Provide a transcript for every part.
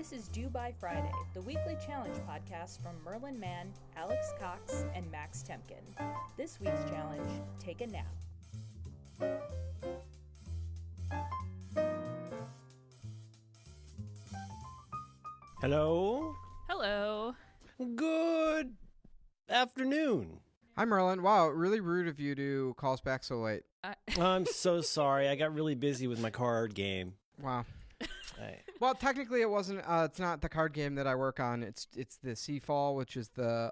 This is Due by Friday, the weekly challenge podcast from Merlin Mann, Alex Cox, and Max Temkin. This week's challenge, take a nap. Hello. Hello. Good afternoon. Hi, Merlin. Wow, really rude of you to call us back so late. I'm so sorry. I got really busy with my card game. Wow. Well, technically, it wasn't. It's not the card game that I work on. It's the Seafall, which is the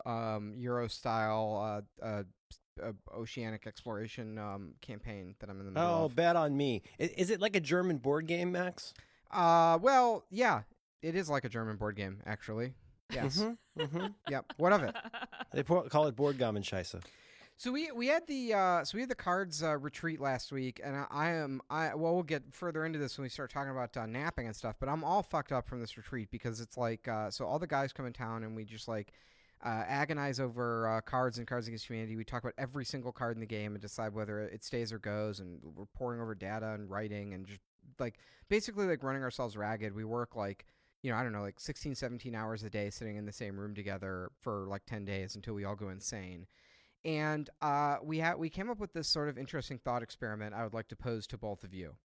Euro style oceanic exploration campaign that I'm in the middle of. Oh, bad on me. Is it like a German board game, Max? Well, yeah, it is like a German board game, actually. Yes. Yep. What of it? They call it board gum and scheisse. So we had the cards retreat last week, and we'll get further into this when we start talking about napping and stuff. But I'm all fucked up from this retreat because it's like so all the guys come in town and we just like agonize over cards and Cards Against Humanity. We talk about every single card in the game and decide whether it stays or goes, and we're poring over data and writing and just like basically like running ourselves ragged. We work like, I don't know, like 16, 17 hours a day sitting in the same room together for like 10 days until we all go insane. And we came up with this sort of interesting thought experiment I would like to pose to both of you,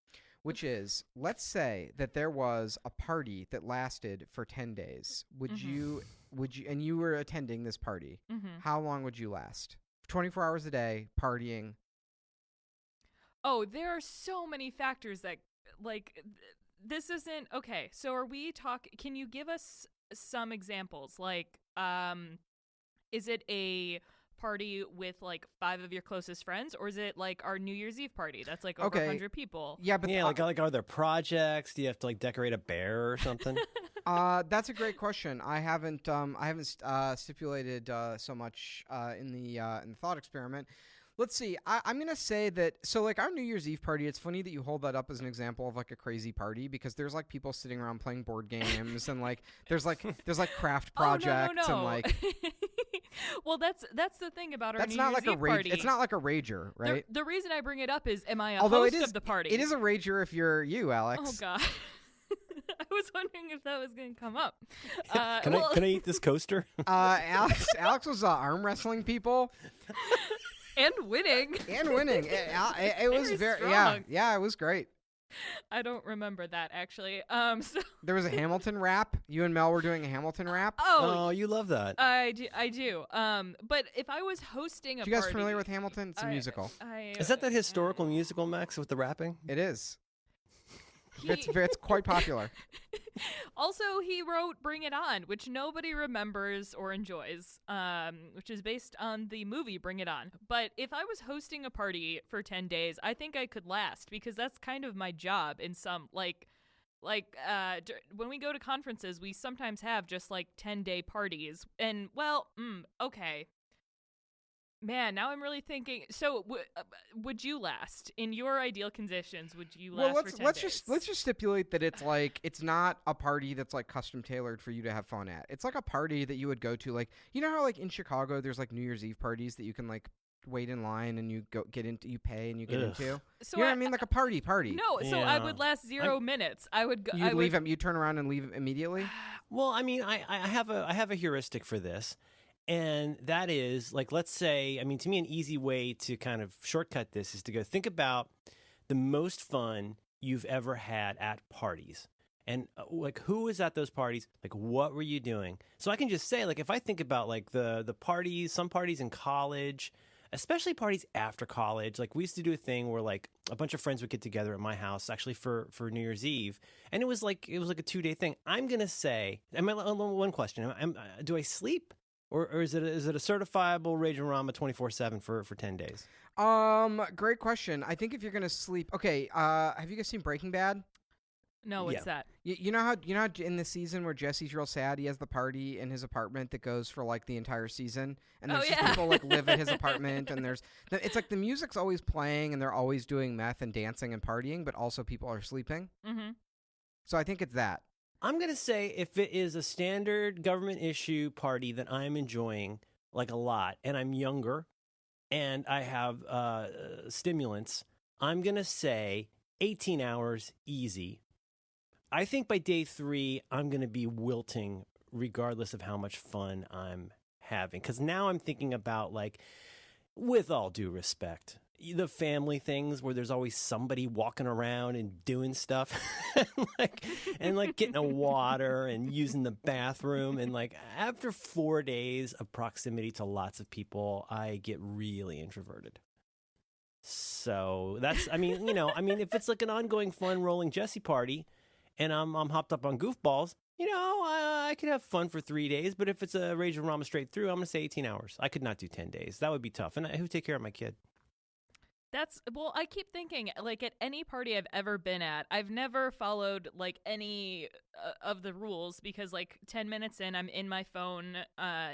which is, let's say that there was a party that lasted for 10 days. Would you, and you were attending this party, how long would you last? 24 hours a day, partying. Oh, there are so many factors that, like, this isn't, okay, so are we can you give us some examples? Like, is it a party with like 5 of your closest friends, or is it like our New Year's Eve party that's like over 100 people? Yeah, but like are there projects? Do you have to like decorate a bear or something? That's a great question. I haven't stipulated so much in the thought experiment. Let's see. I'm going to say that, so like our New Year's Eve party, it's funny that you hold that up as an example of like a crazy party, because there's like people sitting around playing board games and like there's craft projects and like well, that's the thing about our that's New not Year's like Eve party. It's not like a rager, right? The reason I bring it up is, am I a Although host it is, of the party? It is a rager if you're you, Alex. Oh God. I was wondering if that was going to come up. Can I eat this coaster? Alex was arm wrestling people. And winning. It was very strong. Yeah, it was great. I don't remember that actually. So there was a Hamilton rap. You and Mel were doing a Hamilton rap. Oh, you love that. I do. But if I was hosting a party, you guys familiar with Hamilton? It's a musical. Is that historical musical, Max, with the rapping? It is. It's quite popular. Also, he wrote Bring It On, which nobody remembers or enjoys, which is based on the movie Bring It On. But if I was hosting a party for 10 days, I think I could last, because that's kind of my job in some, like when we go to conferences, we sometimes have just like 10-day parties. And, well, okay. Man, now I'm really thinking. So, would you last in your ideal conditions? Would you last for 10 days? Let's just stipulate that it's like it's not a party that's like custom tailored for you to have fun at. It's like a party that you would go to, like, you know how like in Chicago there's like New Year's Eve parties that you can like wait in line and you pay and you get into. So you know what I mean, like a party. No, so I would last 0 minutes. I would go. You leave him. You turn around and leave immediately. Well, I mean, I have a heuristic for this. And that is, like, let's say, I mean, to me, an easy way to kind of shortcut this is to go think about the most fun you've ever had at parties. And, like, who was at those parties? Like, what were you doing? So I can just say, like, if I think about, like, the parties, some parties in college, especially parties after college, like, we used to do a thing where, like, a bunch of friends would get together at my house, actually, for New Year's Eve. And it was like a 2-day thing. I'm going to say, one question, do I sleep? Or is it a certifiable Rage and Rama 24/7 for 10 days? Great question. I think if you're gonna sleep, okay. Have you guys seen Breaking Bad? No, what's that? You know how in the season where Jesse's real sad, he has the party in his apartment that goes for like the entire season, and there's just people like live at his apartment, and it's like the music's always playing, and they're always doing meth and dancing and partying, but also people are sleeping. Mm-hmm. So I think it's that. I'm going to say if it is a standard government issue party that I'm enjoying like a lot, and I'm younger and I have stimulants, I'm going to say 18 hours easy. I think by day 3, I'm going to be wilting regardless of how much fun I'm having. Because now I'm thinking about, like, with all due respect, the family things where there's always somebody walking around and doing stuff and like getting a water and using the bathroom. And like after 4 days of proximity to lots of people, I get really introverted. So that's, if it's like an ongoing fun rolling Jesse party and I'm hopped up on goofballs, I could have fun for 3 days. But if it's a Rage and Rama straight through, I'm going to say 18 hours. I could not do 10 days. That would be tough. And who would take care of my kid? I keep thinking, like, at any party I've ever been at, I've never followed, like, any of the rules because, like, 10 minutes in, I'm in my phone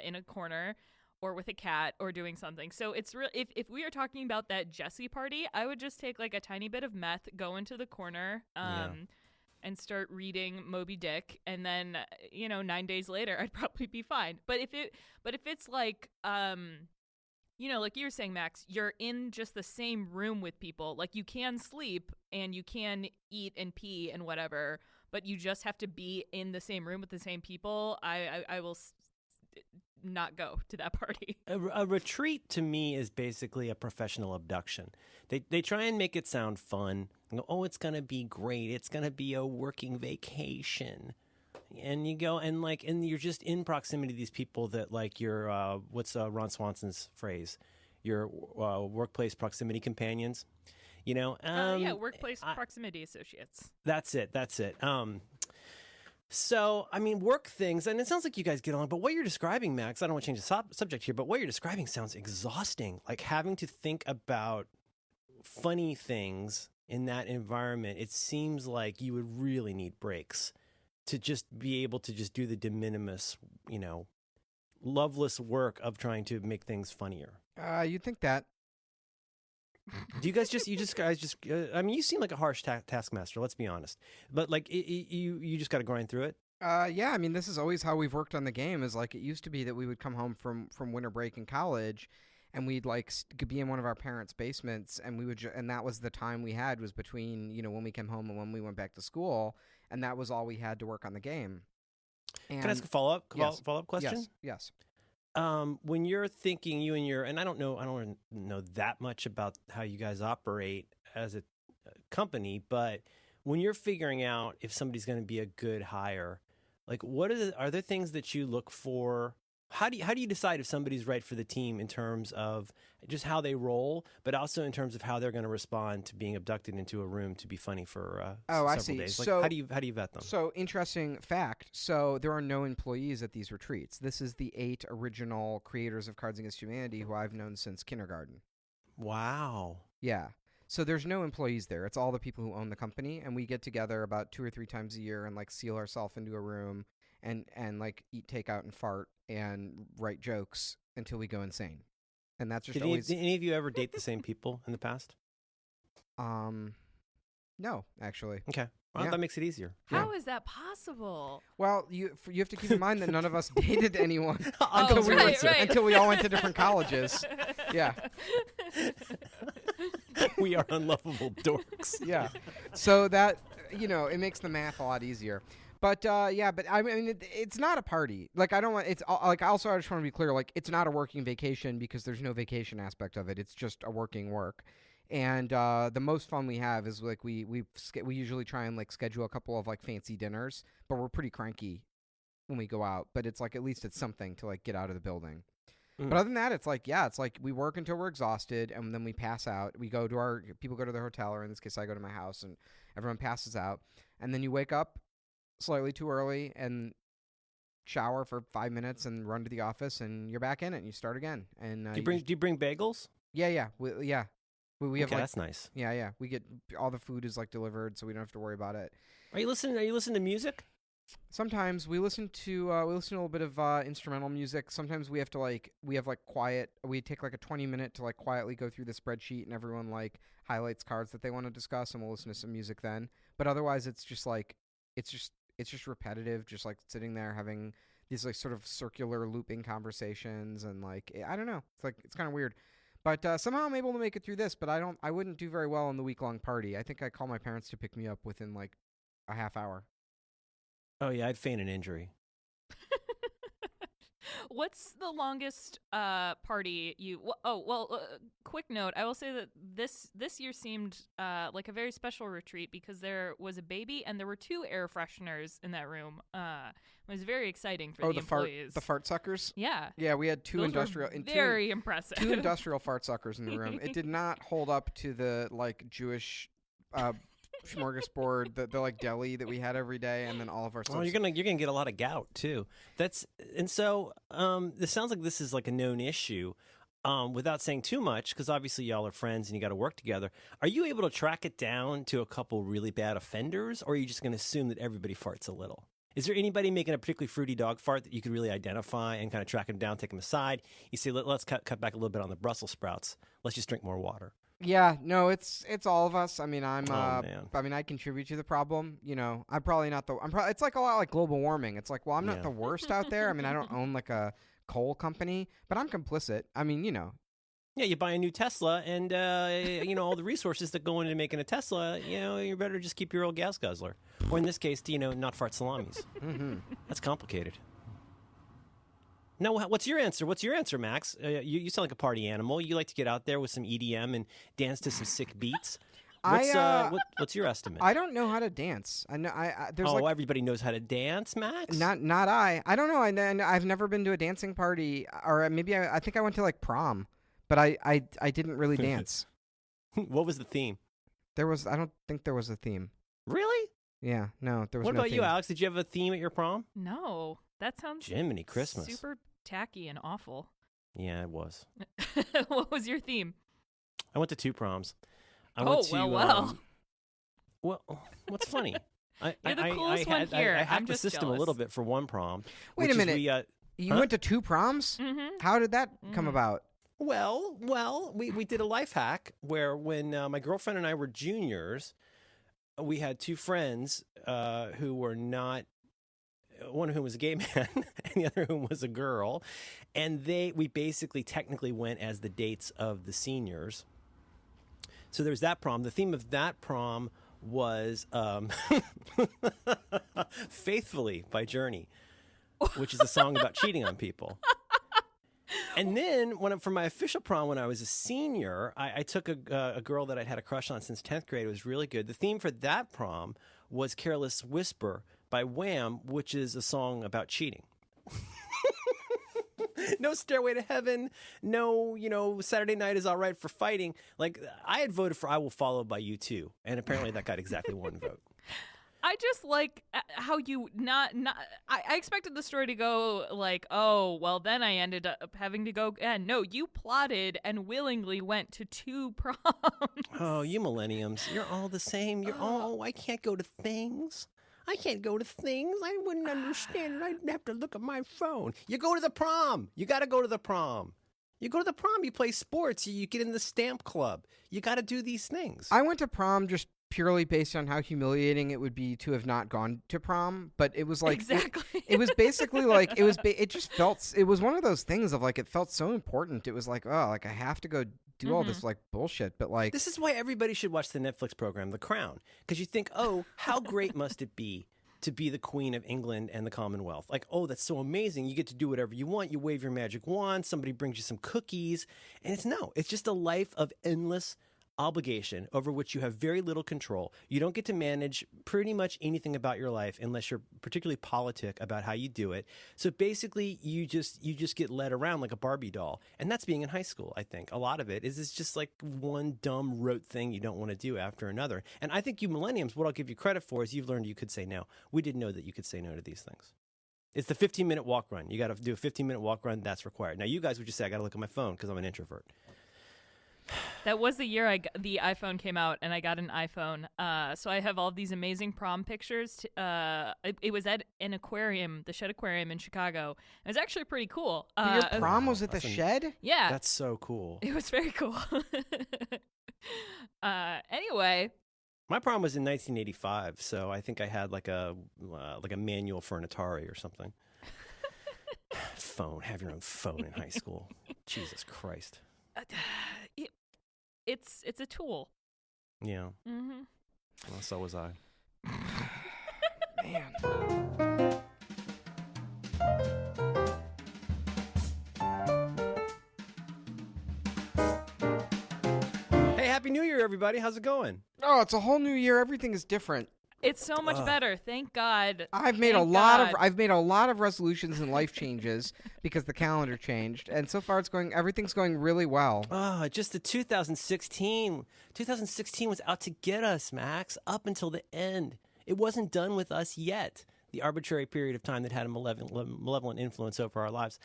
in a corner or with a cat or doing something. So it's real. If we are talking about that Jesse party, I would just take, like, a tiny bit of meth, go into the corner, and start reading Moby Dick, and then 9 days later I'd probably be fine. But if it's like like you were saying, Max, you're in just the same room with people. Like, you can sleep and you can eat and pee and whatever, but you just have to be in the same room with the same people. I will not go to that party. A retreat to me is basically a professional abduction. They try and make it sound fun. Go, oh, it's gonna be great. It's gonna be a working vacation. And you go and you're just in proximity to these people that like you're what's Ron Swanson's phrase? Your workplace proximity companions. Workplace proximity associates. That's it. So, work things, and it sounds like you guys get along, but what you're describing, Max, I don't want to change the subject here, but what you're describing sounds exhausting. Like having to think about funny things in that environment, it seems like you would really need breaks to just be able to just do the de minimis, loveless work of trying to make things funnier. You'd think that. Do you guys you seem like a harsh taskmaster, let's be honest. But like you just got to grind through it. Yeah, this is always how we've worked on the game. Is like it used to be that we would come home from winter break in college, and we'd like be in one of our parents' basements, and we would and that was the time we had was between when we came home and when we went back to school, and that was all we had to work on the game. And can I ask a follow-up question? Yes. When you're thinking and I don't know that much about how you guys operate as a company, but when you're figuring out if somebody's going to be a good hire, like are there things that you look for? How do you decide if somebody's right for the team in terms of just how they roll, but also in terms of how they're going to respond to being abducted into a room to be funny for several days? Like, so how do you vet them? So interesting fact. So there are no employees at these retreats. This is the 8 original creators of Cards Against Humanity who I've known since kindergarten. Wow. Yeah. So there's no employees there. It's all the people who own the company, and we get together about 2 or 3 times a year and like seal ourselves into a room and like eat takeout and fart and write jokes until we go insane. And that's just always... Did any of you ever date the same people in the past? No, actually. Okay. Well, that makes it easier. How is that possible? Well, you have to keep in mind that none of us dated anyone right. until we all went to different colleges. Yeah. We are unlovable dorks. Yeah. So that, it makes the math a lot easier. But it's not a party. Like I don't want. It's like also I just want to be clear. Like it's not a working vacation because there's no vacation aspect of it. It's just a working work. And the most fun we have is like we usually try and like schedule a couple of like fancy dinners, but we're pretty cranky when we go out. But it's like at least it's something to like get out of the building. But other than that, it's like we work until we're exhausted, and then we pass out. People go to their hotel, or in this case, I go to my house, and everyone passes out, and then you wake up slightly too early and shower for 5 minutes and run to the office, and you're back in it and you start again. And do you bring bagels? Yeah. We have like, that's nice. Yeah. We get all the food is like delivered, so we don't have to worry about it. Are you listening to music? Sometimes we listen to a little bit of instrumental music. Sometimes we have quiet. We take like a 20-minute to like quietly go through the spreadsheet, and everyone like highlights cards that they want to discuss, and we'll listen to some music then. But otherwise, it's just repetitive, just like sitting there having these like sort of circular looping conversations, and like I don't know, it's kind of weird. But somehow I'm able to make it through this. But I wouldn't do very well on the week-long party. I think I call my parents to pick me up within like a half hour. Oh yeah, I'd feign an injury. What's the longest party you? Quick note. I will say that this year seemed like a very special retreat because there was a baby and there were 2 air fresheners in that room. It was very exciting for the employees. The fart suckers. Yeah. Yeah, we had 2 Those industrial. were very impressive. 2 industrial fart suckers in the room. It did not hold up to the like Jewish. Smorgasbord, the like deli that we had every day, and then all of our stuff. Oh, you're gonna get a lot of gout too. This sounds like this is like a known issue. Without saying too much, because obviously y'all are friends and you got to work together. Are you able to track it down to a couple really bad offenders, or are you just going to assume that everybody farts a little? Is there anybody making a particularly fruity dog fart that you could really identify and kind of track them down, take them aside? You say, let's cut back a little bit on the Brussels sprouts. Let's just drink more water. Yeah, no, it's all of us. I mean, man. I mean, I contribute to the problem. You know, I'm probably not the. It's like a lot like global warming. It's like, well, I'm not the worst out there. I mean, I don't own like a coal company, but I'm complicit. I mean, you know. Yeah, you buy a new Tesla, and all the resources that go into making a Tesla. You better just keep your old gas guzzler, or in this case, not fart salamis. Mm-hmm. That's complicated. Now, what's your answer? What's your answer, Max? You sound like a party animal. You like to get out there with some EDM and dance to some sick beats. What's your estimate? I don't know how to dance. I know. There's everybody knows how to dance, Max. Not I. I don't know. I've never been to a dancing party, or maybe I think I went to like prom, but I didn't really dance. What was the theme? I don't think there was a theme. Really? Yeah. No, there was. What no about theme. you, Alex? Did you have a theme at your prom? No, that sounds Jiminy Christmas. super tacky and awful. Yeah, it was. What was your theme? I went to 2 proms. Well. Well, what's funny? You're the coolest one here. I hacked I'm the just system jealous. a little bit for one prom. Wait a minute. You went to 2 proms? Mm-hmm. How did that come about? Well, we did a life hack where when my girlfriend and I were juniors, we had 2 friends who were not. One of whom was a gay man, and the other of whom was a girl, and we basically technically went as the dates of the seniors. So there's that prom. The theme of that prom was "Faithfully" by Journey, which is a song about cheating on people. And then for my official prom, when I was a senior, I took a girl that I'd had a crush on since 10th grade. It was really good. The theme for that prom was "Careless Whisper" by Wham, which is a song about cheating. No Stairway to Heaven, no, Saturday Night Is All Right for Fighting. Like, I had voted for I Will Follow by U2, and apparently that got exactly 1 vote. I just like how you I expected the story to go like, oh, well, then I ended up having to go again. No, you plotted and willingly went to 2 proms. Oh, you millenniums. You're all the same. I can't go to things. I can't go to things. I wouldn't understand it. I'd have to look at my phone. You go to the prom. You got to go to the prom. You go to the prom. You play sports. You get in the stamp club. You got to do these things. I went to prom just purely based on how humiliating it would be to have not gone to prom, but it was like exactly. It was basically like it just felt. It was one of those things of like it felt so important. It was like, oh, like I have to go do all this like bullshit, but like this is why everybody should watch the Netflix program The Crown, because you think, oh, how great must it be to be the Queen of England and the Commonwealth? Like, oh, that's so amazing. You get to do whatever you want. You wave your magic wand. Somebody brings you some cookies, and it's just a life of endless obligation over which you have very little control. You don't get to manage pretty much anything about your life unless you're particularly politic about how you do it. So basically, you just get led around like a Barbie doll, and that's being in high school. I think a lot of it is just like one dumb rote thing you don't want to do after another. And I think you millenniums, what I'll give you credit for is you've learned you could say no. We didn't know that you could say no to these things. It's the 15-minute walk run. You got to do a 15-minute walk run. That's required. Now, you guys would just say, I got to look at my phone because I'm an introvert. That was the year the iPhone came out, and I got an iPhone. So I have all these amazing prom pictures. It was at an aquarium, the Shed Aquarium in Chicago. It was actually pretty cool. Your prom was at the Shed? Yeah. That's so cool. It was very cool. Anyway. My prom was in 1985, so I think I had like a manual for an Atari or something. Phone. Have your own phone in high school. Jesus Christ. It's a tool. Yeah. Mm-hmm. Well, so was I. Man. Hey, Happy New Year, everybody. How's it going? Oh, it's a whole new year. Everything is different. It's so much better. Thank God. I've made Thank a lot God. of I've made a lot of resolutions and life changes because the calendar changed, and so far everything's going really well. Oh, just the 2016. 2016 was out to get us, Max, up until the end. It wasn't done with us yet. The arbitrary period of time that had a malevolent influence over our lives.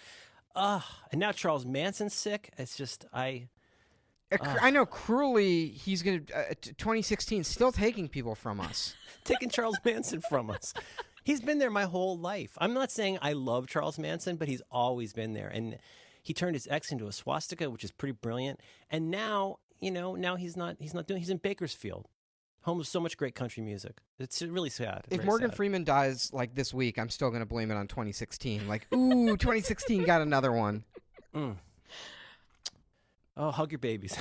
And now Charles Manson's sick. It's just, I know cruelly he's going to 2016 still taking people from us. taking Charles Manson from us. He's been there my whole life. I'm not saying I love Charles Manson, but he's always been there. And he turned his ex into a swastika, which is pretty brilliant. And now, he's in Bakersfield, home of so much great country music. It's really sad. If very Morgan sad. Freeman dies like this week, I'm still going to blame it on 2016. Like, ooh, 2016 got another one. Oh, hug your babies.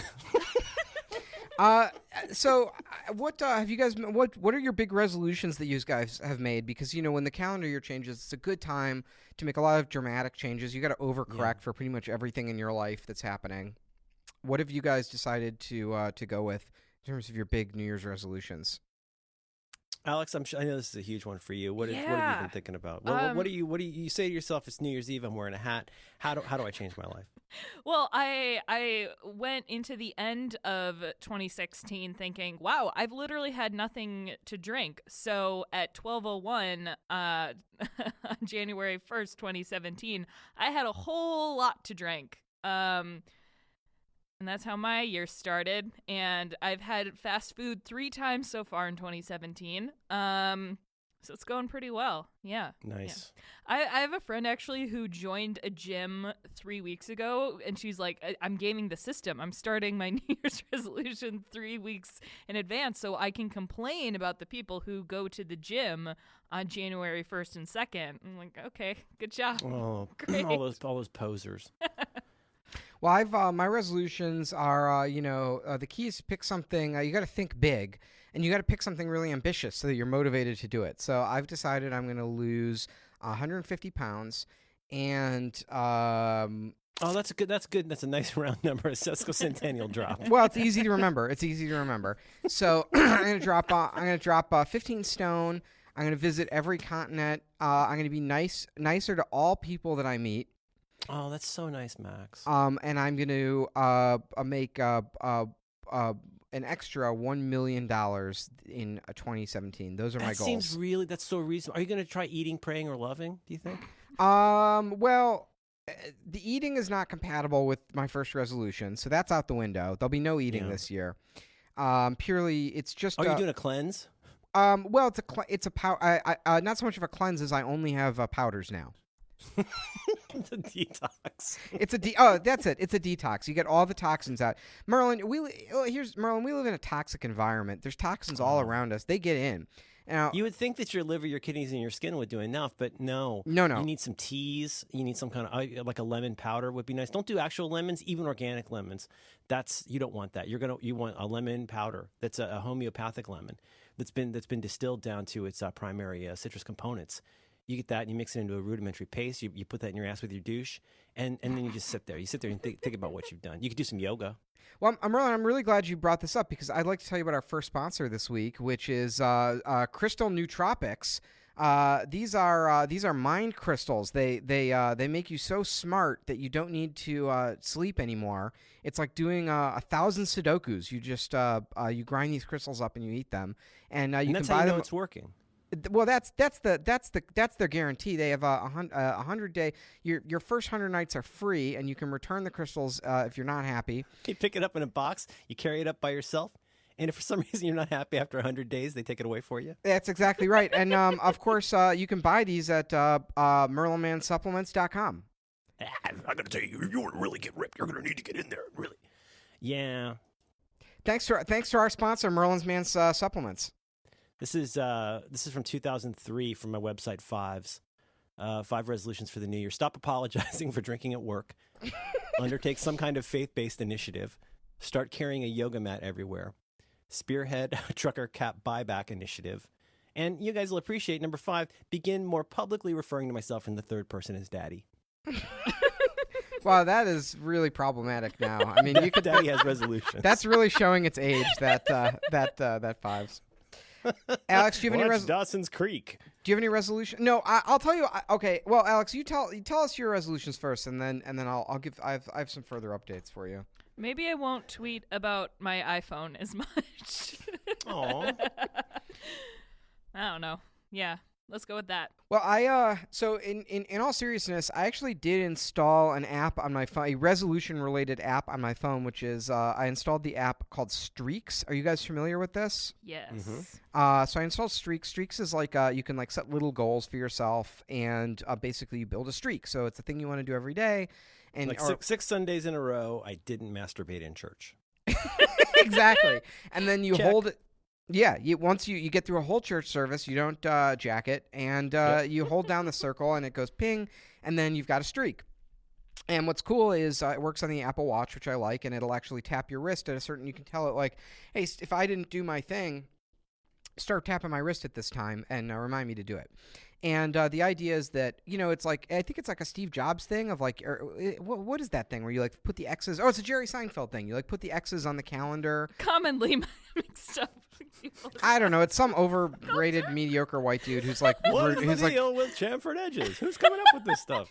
So what have you guys? What are your big resolutions that you guys have made? Because when the calendar year changes, it's a good time to make a lot of dramatic changes. You got to overcorrect for pretty much everything in your life that's happening. What have you guys decided to go with in terms of your big New Year's resolutions? Alex, I know this is a huge one for you. What have you been thinking about? What do you say to yourself? It's New Year's Eve. I'm wearing a hat. How do I change my life? Well, I went into the end of 2016 thinking, wow, I've literally had nothing to drink. So at 12:01 on January 1st, 2017, I had a whole lot to drink. And that's how my year started. And I've had fast food 3 times so far in 2017. So it's going pretty well. Yeah. Nice. Yeah. I have a friend actually who joined a gym 3 weeks ago, and she's like, I'm gaming the system. I'm starting my New Year's resolution 3 weeks in advance so I can complain about the people who go to the gym on January 1st and 2nd. I'm like, okay, good job. Oh, Great. all those posers. Well, my resolutions are, the key is to pick something. You got to think big, and you got to pick something really ambitious so that you're motivated to do it. So I've decided I'm going to lose 150 pounds, and oh, that's good. That's a nice round number. A sesquicentennial drop. Well, it's easy to remember. So I'm going to drop 15 stone. I'm going to visit every continent. I'm going to be nicer to all people that I meet. Oh, that's so nice, Max. And I'm going to make an extra $1 million in 2017. Those are my goals. That's so reasonable. Are you going to try eating, praying, or loving, do you think? Well, the eating is not compatible with my first resolution, so that's out the window. There'll be no eating this year. Purely, it's just. Are you doing a cleanse? Well, it's a not so much of a cleanse as I only have powders now. It's a detox. That's it. It's a detox. You get all the toxins out. Merlin, we live in a toxic environment. There's toxins all around us. They get in. Now, you would think that your liver, your kidneys, and your skin would do enough, but no. No. You need some teas. You need some kind of like a lemon powder would be nice. Don't do actual lemons, even organic lemons. You don't want that. You want a lemon powder that's a homeopathic lemon that's been distilled down to its primary citrus components. You get that and you mix it into a rudimentary paste. You put that in your ass with your douche, and then you just sit there. You sit there and think about what you've done. You could do some yoga. Well, Merlin, I'm really glad you brought this up because I'd like to tell you about our first sponsor this week, which is Crystal Nootropics. These are mind crystals. They make you so smart that you don't need to sleep anymore. It's like doing 1,000 Sudokus. You just you grind these crystals up and you eat them, and you that's can buy how you know them. it's working. Well, that's their guarantee. They have a 100-day. Your first 100 nights are free, and you can return the crystals if you're not happy. You pick it up in a box. You carry it up by yourself. And if for some reason you're not happy after 100 days, they take it away for you. That's exactly right. And of course, you can buy these at merlinmansupplements.com. I'm going to tell you, you want to really get ripped, you're going to need to get in there. Really. Yeah. Thanks to our sponsor, Merlin's Man's Supplements. This is from 2003 from my website, Fives. 5 resolutions for the new year. Stop apologizing for drinking at work. Undertake some kind of faith-based initiative. Start carrying a yoga mat everywhere. Spearhead a trucker cap buyback initiative. And you guys will appreciate number 5, begin more publicly referring to myself in the third person as daddy. Wow, that is really problematic now. I mean, you could. Daddy has resolutions. That's really showing its age. That 5s. Alex, do you have any Dawson's Creek? Do you have any resolution? No, I'll tell you. Okay, well, Alex, you tell us your resolutions first, and then I'll give. I have some further updates for you. Maybe I won't tweet about my iPhone as much. Aw. I don't know. Yeah, let's go with that. Well, so in all seriousness, I actually did install an app on my phone, a resolution-related app on my phone, which is I installed the app called Streaks. Are you guys familiar with this? Yes. Mm-hmm. So I installed Streaks. Streaks is like you can like set little goals for yourself, and basically you build a streak. So it's a thing you want to do every day. And Like six Sundays in a row, I didn't masturbate in church. Exactly. And then you Check. hold it. Yeah, once you get through a whole church service, you don't jack it, and you hold down the circle, and it goes ping, and then you've got a streak. And what's cool is it works on the Apple Watch, which I like, and it'll actually tap your wrist at a certain. You can tell it like, hey, if I didn't do my thing, start tapping my wrist at this time, and remind me to do it. And the idea is that, it's like, I think it's like a Steve Jobs thing of like, what is that thing where you like put the X's? Oh, it's a Jerry Seinfeld thing. You like put the X's on the calendar. Commonly mixed up. I don't know. It's some overrated, mediocre white dude who's like, What is the deal with chamfered edges? Who's coming up with this stuff?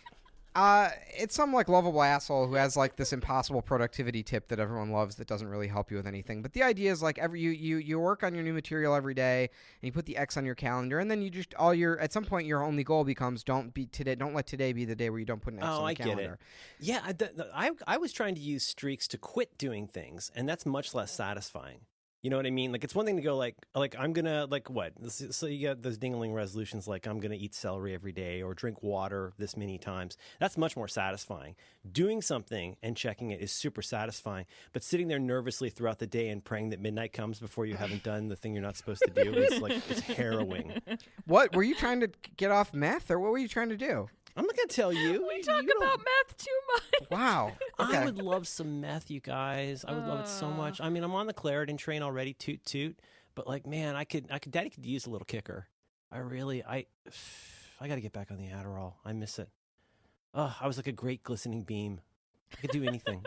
It's some like lovable asshole who has like this impossible productivity tip that everyone loves that doesn't really help you with anything. But the idea is like you work on your new material every day, and you put the X on your calendar, and then you just at some point your only goal becomes don't let today be the day where you don't put an X on the calendar. Get it. Yeah, I was trying to use streaks to quit doing things, and that's much less satisfying. You know what I mean? Like, it's one thing to go like I'm gonna like what? So you got those dingling resolutions like I'm gonna eat celery every day or drink water this many times. That's much more satisfying. Doing something and checking it is super satisfying. But sitting there nervously throughout the day and praying that midnight comes before you haven't done the thing you're not supposed to do is like it's harrowing. What were you trying to get off meth, or what were you trying to do? I'm not gonna tell you. We talk about meth too much. Wow. Okay. I would love some meth, you guys. I would love it so much. I mean, I'm on the Claritin train already, toot toot. But like, man, Daddy could use a little kicker. I got to get back on the Adderall. I miss it. Oh, I was like a great glistening beam. I could do anything.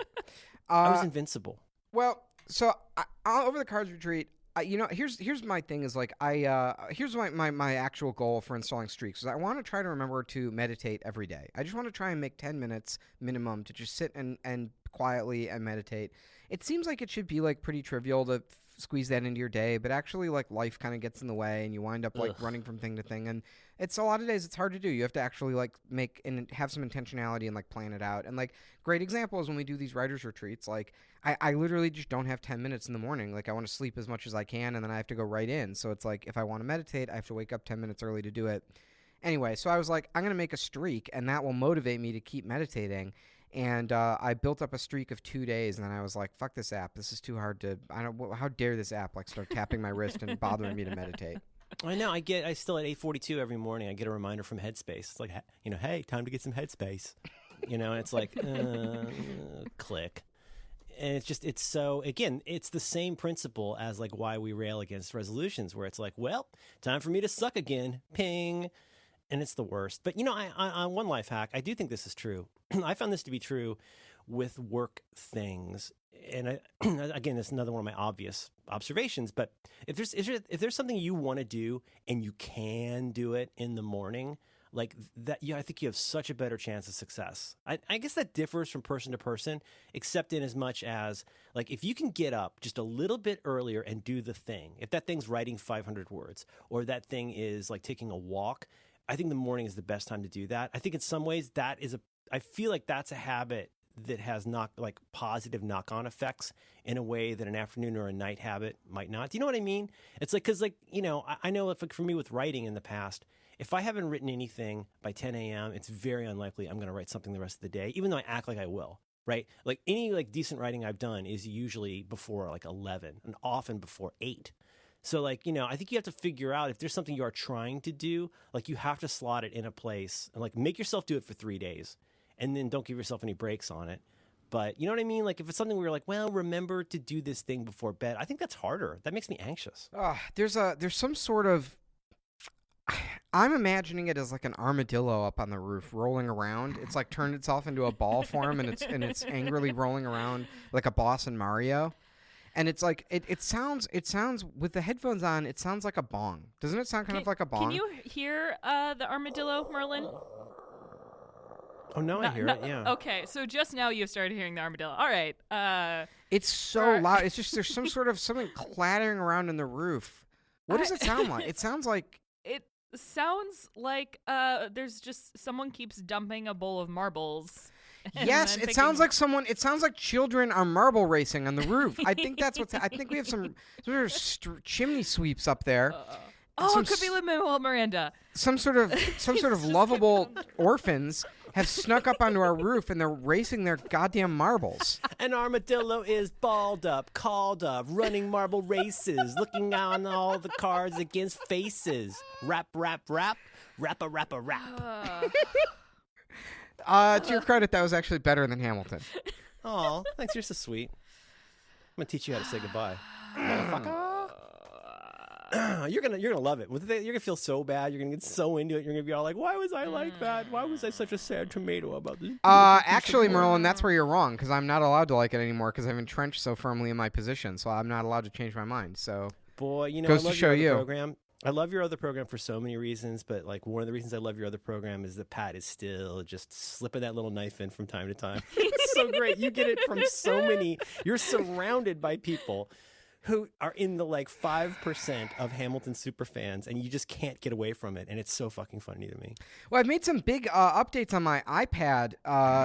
I was invincible. Well, so over the cards retreat, here's my thing is like here's my actual goal for installing Streaks is I want to try to remember to meditate every day. I just want to try and make 10 minutes minimum to just sit and quietly and meditate. It seems like it should be like pretty trivial to squeeze that into your day, but actually like life kind of gets in the way and you wind up like running from thing to thing, and it's a lot of days it's hard to do. You have to actually like make and have some intentionality and like plan it out. And like great example is when we do these writers retreats, like I literally just don't have 10 minutes in the morning. Like I want to sleep as much as I can, and then I have to go right in. So it's like if I want to meditate, I have to wake up 10 minutes early to do it. Anyway, so I was like, I'm going to make a streak, and that will motivate me to keep meditating. And I built up a streak of 2 days, and then I was like, fuck this app. This is too hard to, how dare this app like start tapping my wrist and bothering me to meditate. I know. I still at 8:42 every morning, I get a reminder from Headspace. It's like, hey, time to get some Headspace. And it's like, click. And it's so, again, it's the same principle as like why we rail against resolutions, where it's like, well, time for me to suck again. Ping. And it's the worst. But, I one life hack, I do think this is true. I found this to be true with work things. And again, it's another one of my obvious observations. But if there's something you want to do and you can do it in the morning, like that, I think you have such a better chance of success. I guess that differs from person to person, except in as much as like if you can get up just a little bit earlier and do the thing, if that thing's writing 500 words or that thing is like taking a walk, I think the morning is the best time to do that. I think in some ways I feel like that's a habit that has positive knock-on effects in a way that an afternoon or a night habit might not. Do you know what I mean? It's like, because I know if for me with writing in the past, if I haven't written anything by 10 a.m., it's very unlikely I'm going to write something the rest of the day, even though I act like I will, right? Like any like decent writing I've done is usually before like 11 and often before 8. So like, I think you have to figure out if there's something you are trying to do, like you have to slot it in a place and like make yourself do it for 3 days and then don't give yourself any breaks on it. But you know what I mean? Like if it's something where you're like, well, remember to do this thing before bed, I think that's harder. That makes me anxious. There's some sort of I'm imagining it as like an armadillo up on the roof rolling around. It's like turned itself into a ball form and it's angrily rolling around like a boss in Mario. And it's like it sounds with the headphones on, it sounds like a bong. Doesn't it sound kind of like a bong? Can you hear the armadillo, Merlin? Oh no, I hear it. Yeah. Okay, so just now you started hearing the armadillo. All right. It's so loud. It's just there's some sort of something clattering around in the roof. What does it sound like? It sounds like there's just someone keeps dumping a bowl of marbles. Yes, it sounds like someone. It sounds like children are marble racing on the roof. I think that's what's. I think we have some sort of chimney sweeps up there. It could be Lin-Manuel Miranda. Some sort of lovable orphans have snuck up onto our roof and they're racing their goddamn marbles. An armadillo is balled up, called up, running marble races, looking on all the cards against faces. Rap, rap, rap, rap, rap, rap. To your credit, that was actually better than Hamilton. Oh, thanks. You're so sweet. I'm gonna teach you how to say goodbye, motherfucker. You're gonna love it. You're gonna feel so bad. You're gonna get so into it. You're gonna be all like, "Why was I like that? Why was I such a sad tomato about this?" Actually, Merlin, that's where you're wrong because I'm not allowed to like it anymore because I've entrenched so firmly in my position. So I'm not allowed to change my mind. So boy, goes I love to show your other you. program. I love your other program for so many reasons, but like one of the reasons I love your other program is that Pat is still just slipping that little knife in from time to time. It's so great. You get it from so many. You're surrounded by people who are in the like 5% of Hamilton superfans, and you just can't get away from it, and it's so fucking funny to me. Well, I've made some big updates on my iPad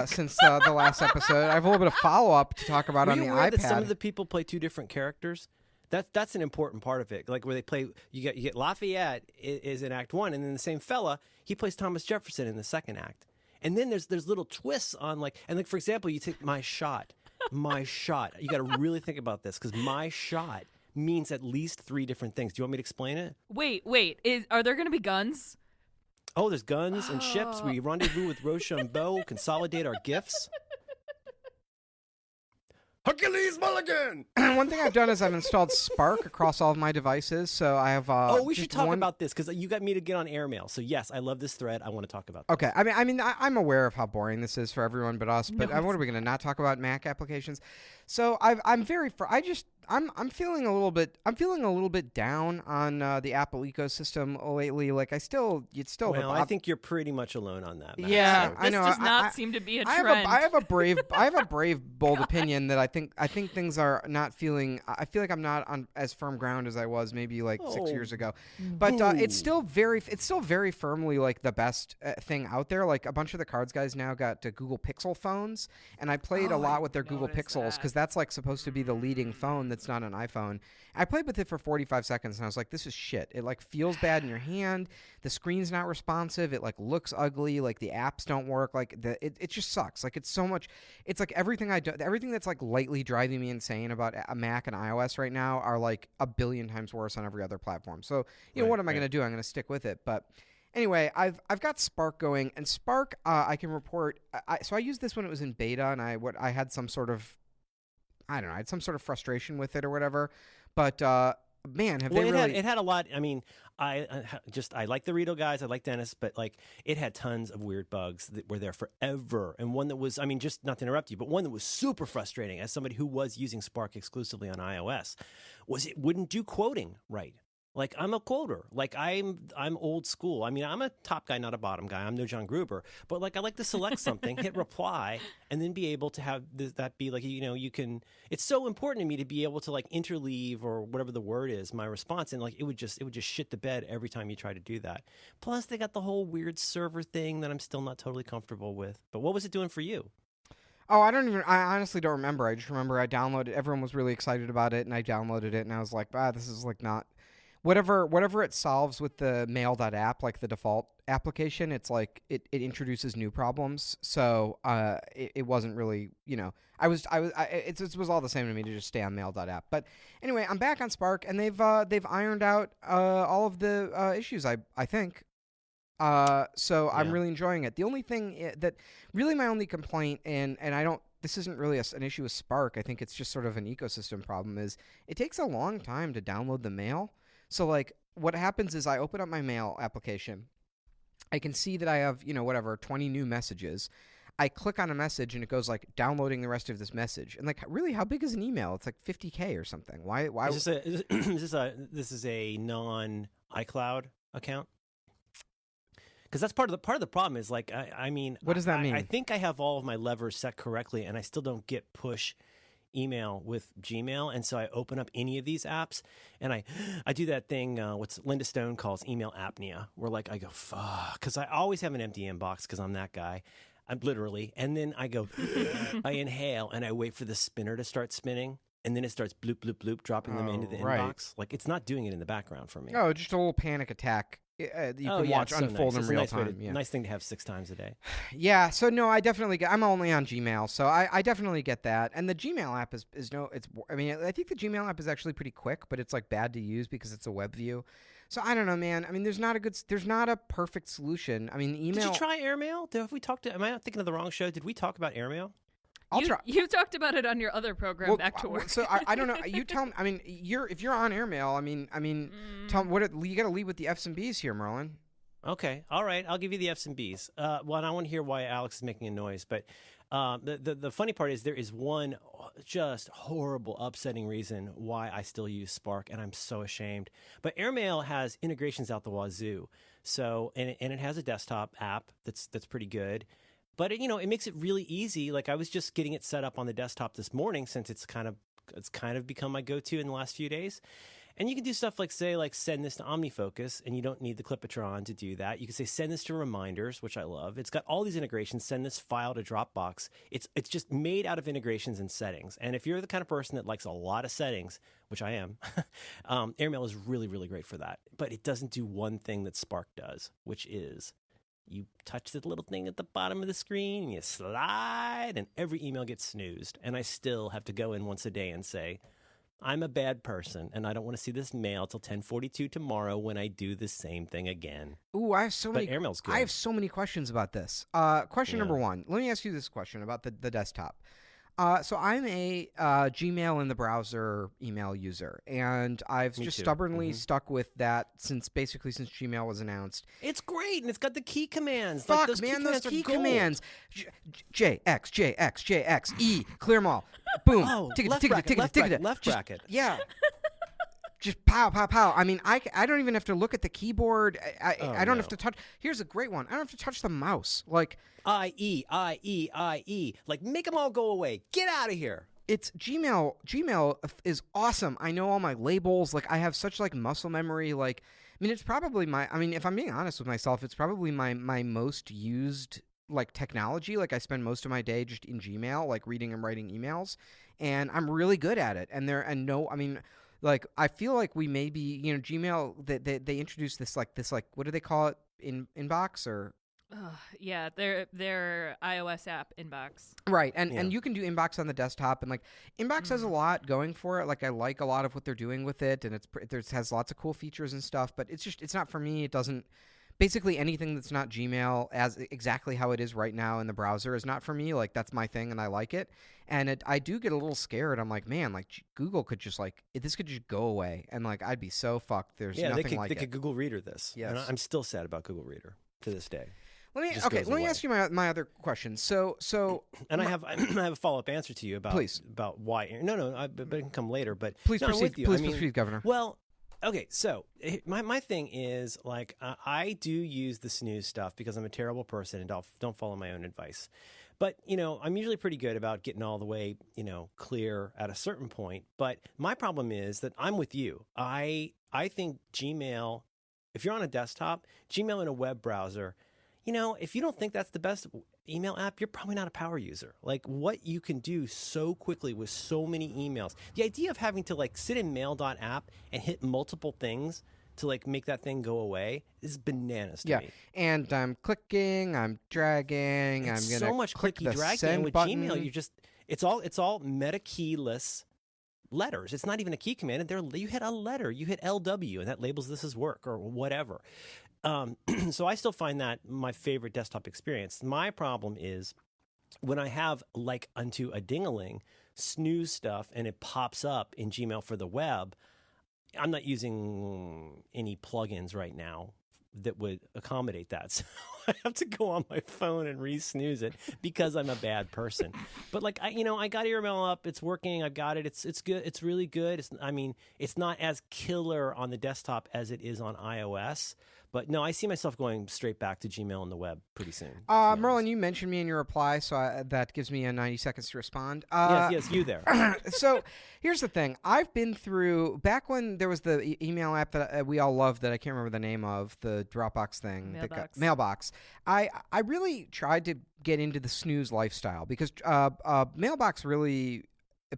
since the last episode. I have a little bit of follow-up to talk about on the iPad. That some of the people play two different characters? That's an important part of it. Like where they play, you get Lafayette is in Act 1, and then the same fella, he plays Thomas Jefferson in the second act. And then there's little twists on like for example, you take My Shot. My Shot. You got to really think about this because My Shot means at least 3 different things. Do you want me to explain it? Wait. Are there going to be guns? Oh, there's guns and ships. We rendezvous with Rochambeau, consolidate our gifts. Hercules Mulligan! One thing I've done is I've installed Spark across all of my devices, so I have. We should talk about this because you got me to get on airmail. So yes, I love this thread. I want to talk about this. Okay, I'm aware of how boring this is for everyone but us. But what are we going to not talk about Mac applications? So I'm feeling a little bit down on the Apple ecosystem lately. Like I think you're pretty much alone on that, Matt. Yeah, this I know. does not seem to be a trend. I have a brave, bold opinion that I think things are not feeling. I feel like I'm not on as firm ground as I was maybe like 6 years ago. But it's still very firmly like the best thing out there. Like a bunch of the Cards guys now got Google Pixel phones, and I played a lot with their Google Pixels because that's like supposed to be the leading phone that's not an iPhone. I played with it for 45 seconds and I was like, this is shit. It like feels bad in your hand. The screen's not responsive. It like looks ugly. Like the apps don't work. Like it just sucks. Like it's so much. It's like everything that's like lightly driving me insane about a Mac and iOS right now are like a billion times worse on every other platform. So what am I going to do? I'm going to stick with it. But anyway, I've got Spark going, and Spark I can report. So I used this when it was in beta, and I had some sort of frustration with it or whatever. But man, it had a lot. I mean, I like the Rito guys. I like Dennis, but like it had tons of weird bugs that were there forever. And one that was, I mean, just not to interrupt you, but one that was super frustrating as somebody who was using Spark exclusively on iOS was it wouldn't do quoting right. Like I'm a quoter. Like I'm old school. I mean, I'm a top guy, not a bottom guy. I'm no John Gruber. But like I like to select something, hit reply, and then be able to have that be like you can. It's so important to me to be able to like interleave or whatever the word is my response, and like it would just shit the bed every time you try to do that. Plus they got the whole weird server thing that I'm still not totally comfortable with. But what was it doing for you? Oh, I honestly don't remember. I just remember I downloaded. Everyone was really excited about it, and I downloaded it, and I was like, this is like not. Whatever it solves with the mail.app, like the default application, it's like it introduces new problems. So it wasn't really, it was all the same to me to just stay on mail.app. But anyway, I'm back on Spark, and they've ironed out all of the issues. I think. So I'm really enjoying it. The only thing that really my only complaint, and I don't. This isn't really an issue with Spark. I think it's just sort of an ecosystem problem. Is it takes a long time to download the mail. So, like, what happens is I open up my mail application. I can see that I have, 20 new messages. I click on a message and it goes like downloading the rest of this message. And like, really, how big is an email? It's like 50K or something. Why? This is a non iCloud account? Because that's part of the problem is like, I mean, what does that mean? I think I have all of my levers set correctly and I still don't get push email with Gmail, and so I open up any of these apps and I do that thing what's Linda Stone calls email apnea, where like I go fuck, because I always have an empty inbox because I'm that guy. I'm literally, and then I go I inhale and I wait for the spinner to start spinning, and then it starts bloop bloop bloop dropping them into the inbox. Like it's not doing it in the background for me. Oh, just a little panic attack. You can watch unfold in real time. Nice thing to have 6 times a day. Yeah, so no, I definitely I'm only on Gmail, so I definitely get that. And the Gmail app is I think the Gmail app is actually pretty quick, but it's like bad to use because it's a web view. So I don't know, man. I mean, there's not a perfect solution. I mean, email. Did you try Airmail? Am I thinking of the wrong show? Did we talk about Airmail? I'll try. You talked about it on your other program, Back to Work. So I don't know. You tell me. I mean, if you're on Airmail, I mean, tell me you got to lead with the F's and B's here, Merlin. Okay, all right. I'll give you the F's and B's. Well, and I want to hear why Alex is making a noise, but the funny part is there is one just horrible, upsetting reason why I still use Spark, and I'm so ashamed. But Airmail has integrations out the wazoo, so and it has a desktop app that's pretty good. But it makes it really easy. Like I was just getting it set up on the desktop this morning since it's kind of become my go-to in the last few days. And you can do stuff like send this to OmniFocus, and you don't need the Clipotron to do that. You can say send this to reminders, which I love. It's got all these integrations. Send this file to Dropbox. It's just made out of integrations and settings. And if you're the kind of person that likes a lot of settings, which I am, Airmail is really, really great for that. But it doesn't do one thing that Spark does, which is you touch the little thing at the bottom of the screen, and you slide, and every email gets snoozed. And I still have to go in once a day and say, I'm a bad person, and I don't want to see this mail till 10:42 tomorrow when I do the same thing again. Ooh, I have so many. Airmail's good. I have so many questions about this. Question number one. Let me ask you this question about the desktop. So I'm a Gmail in the browser email user, and I've just stubbornly stuck with that since Gmail was announced. It's great, and it's got the key commands. Fuck, those key commands. JX, E, clear them all. Boom. Oh, left bracket. Yeah. Just pow, pow, pow. I mean, I don't even have to look at the keyboard. I don't have to touch. Here's a great one. I don't have to touch the mouse. Like IE. Like, make them all go away. Get out of here. It's Gmail. Gmail is awesome. I know all my labels. Like, I have such like muscle memory. Like, I mean, it's probably if I'm being honest with myself, it's probably my most used like technology. Like, I spend most of my day just in Gmail, like reading and writing emails, and I'm really good at it. Like, I feel like we may be, Gmail, they introduced this like, what do they call it? Inbox or? Yeah, their iOS app, Inbox. Right, and you can do Inbox on the desktop, and like Inbox has a lot going for it. Like, I like a lot of what they're doing with it, and it has lots of cool features and stuff. But it's not for me. It doesn't. Basically, anything that's not Gmail as exactly how it is right now in the browser is not for me. Like, that's my thing, and I like it. And I do get a little scared. I'm like, man, like Google could just this could just go away, and like I'd be so fucked. There's nothing like it. They could Google Reader this. Yes. And I'm still sad about Google Reader to this day. Let me ask you my other question. So and I have a follow-up answer to you about why. But it can come later. But please proceed. With you. Please proceed, Governor. Well, okay. So my thing is like I do use the snooze stuff because I'm a terrible person and don't follow my own advice. But I'm usually pretty good about getting all the way clear at a certain point. But my problem is that I'm with you. I think Gmail, if you're on a desktop, Gmail in a web browser. If you don't think that's the best email app, you're probably not a power user. Like, what you can do so quickly with so many emails. The idea of having to like sit in mail.app and hit multiple things to like make that thing go away is bananas to me. And I'm clicking, I'm dragging, I'm gonna so much click clicky the dragging. send And with button. Gmail, it's all meta keyless letters. It's not even a key command. You hit a letter, you hit LW, and that labels this as work or whatever. So I still find that my favorite desktop experience. My problem is when I have like unto a ding-a-ling snooze stuff and it pops up in Gmail for the web, I'm not using any plugins right now that would accommodate that. So I have to go on my phone and re-snooze it because I'm a bad person. But like I got email up. It's working. I've got it. It's good. It's really good. It's not as killer on the desktop as it is on iOS. But no, I see myself going straight back to Gmail on the web pretty soon. Merlin, you mentioned me in your reply, so that gives me 90 seconds to respond. Yes, you there. So here's the thing. I've been through, back when there was the email app that we all loved that I can't remember the name of, the Dropbox thing. Mailbox. I really tried to get into the snooze lifestyle because Mailbox really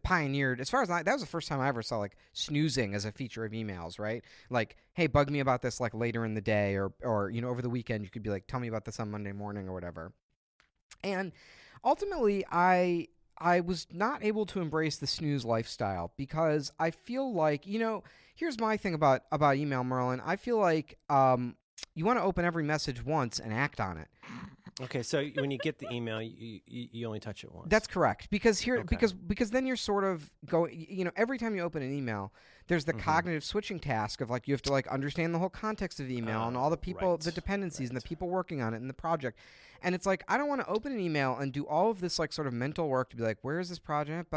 pioneered, as far as that was the first time I ever saw like snoozing as a feature of emails, right? Like, hey, bug me about this like later in the day or over the weekend you could be like, tell me about this on Monday morning or whatever. And ultimately I was not able to embrace the snooze lifestyle because I feel like, here's my thing about email, Merlin. I feel like you want to open every message once and act on it. Okay, so when you get the email, you only touch it once. That's correct. Because because then you're sort of going, every time you open an email, there's the cognitive switching task of like you have to like understand the whole context of the email and all the people, the dependencies and the people working on it and the project. And it's like, I don't want to open an email and do all of this like sort of mental work to be like, where is this project?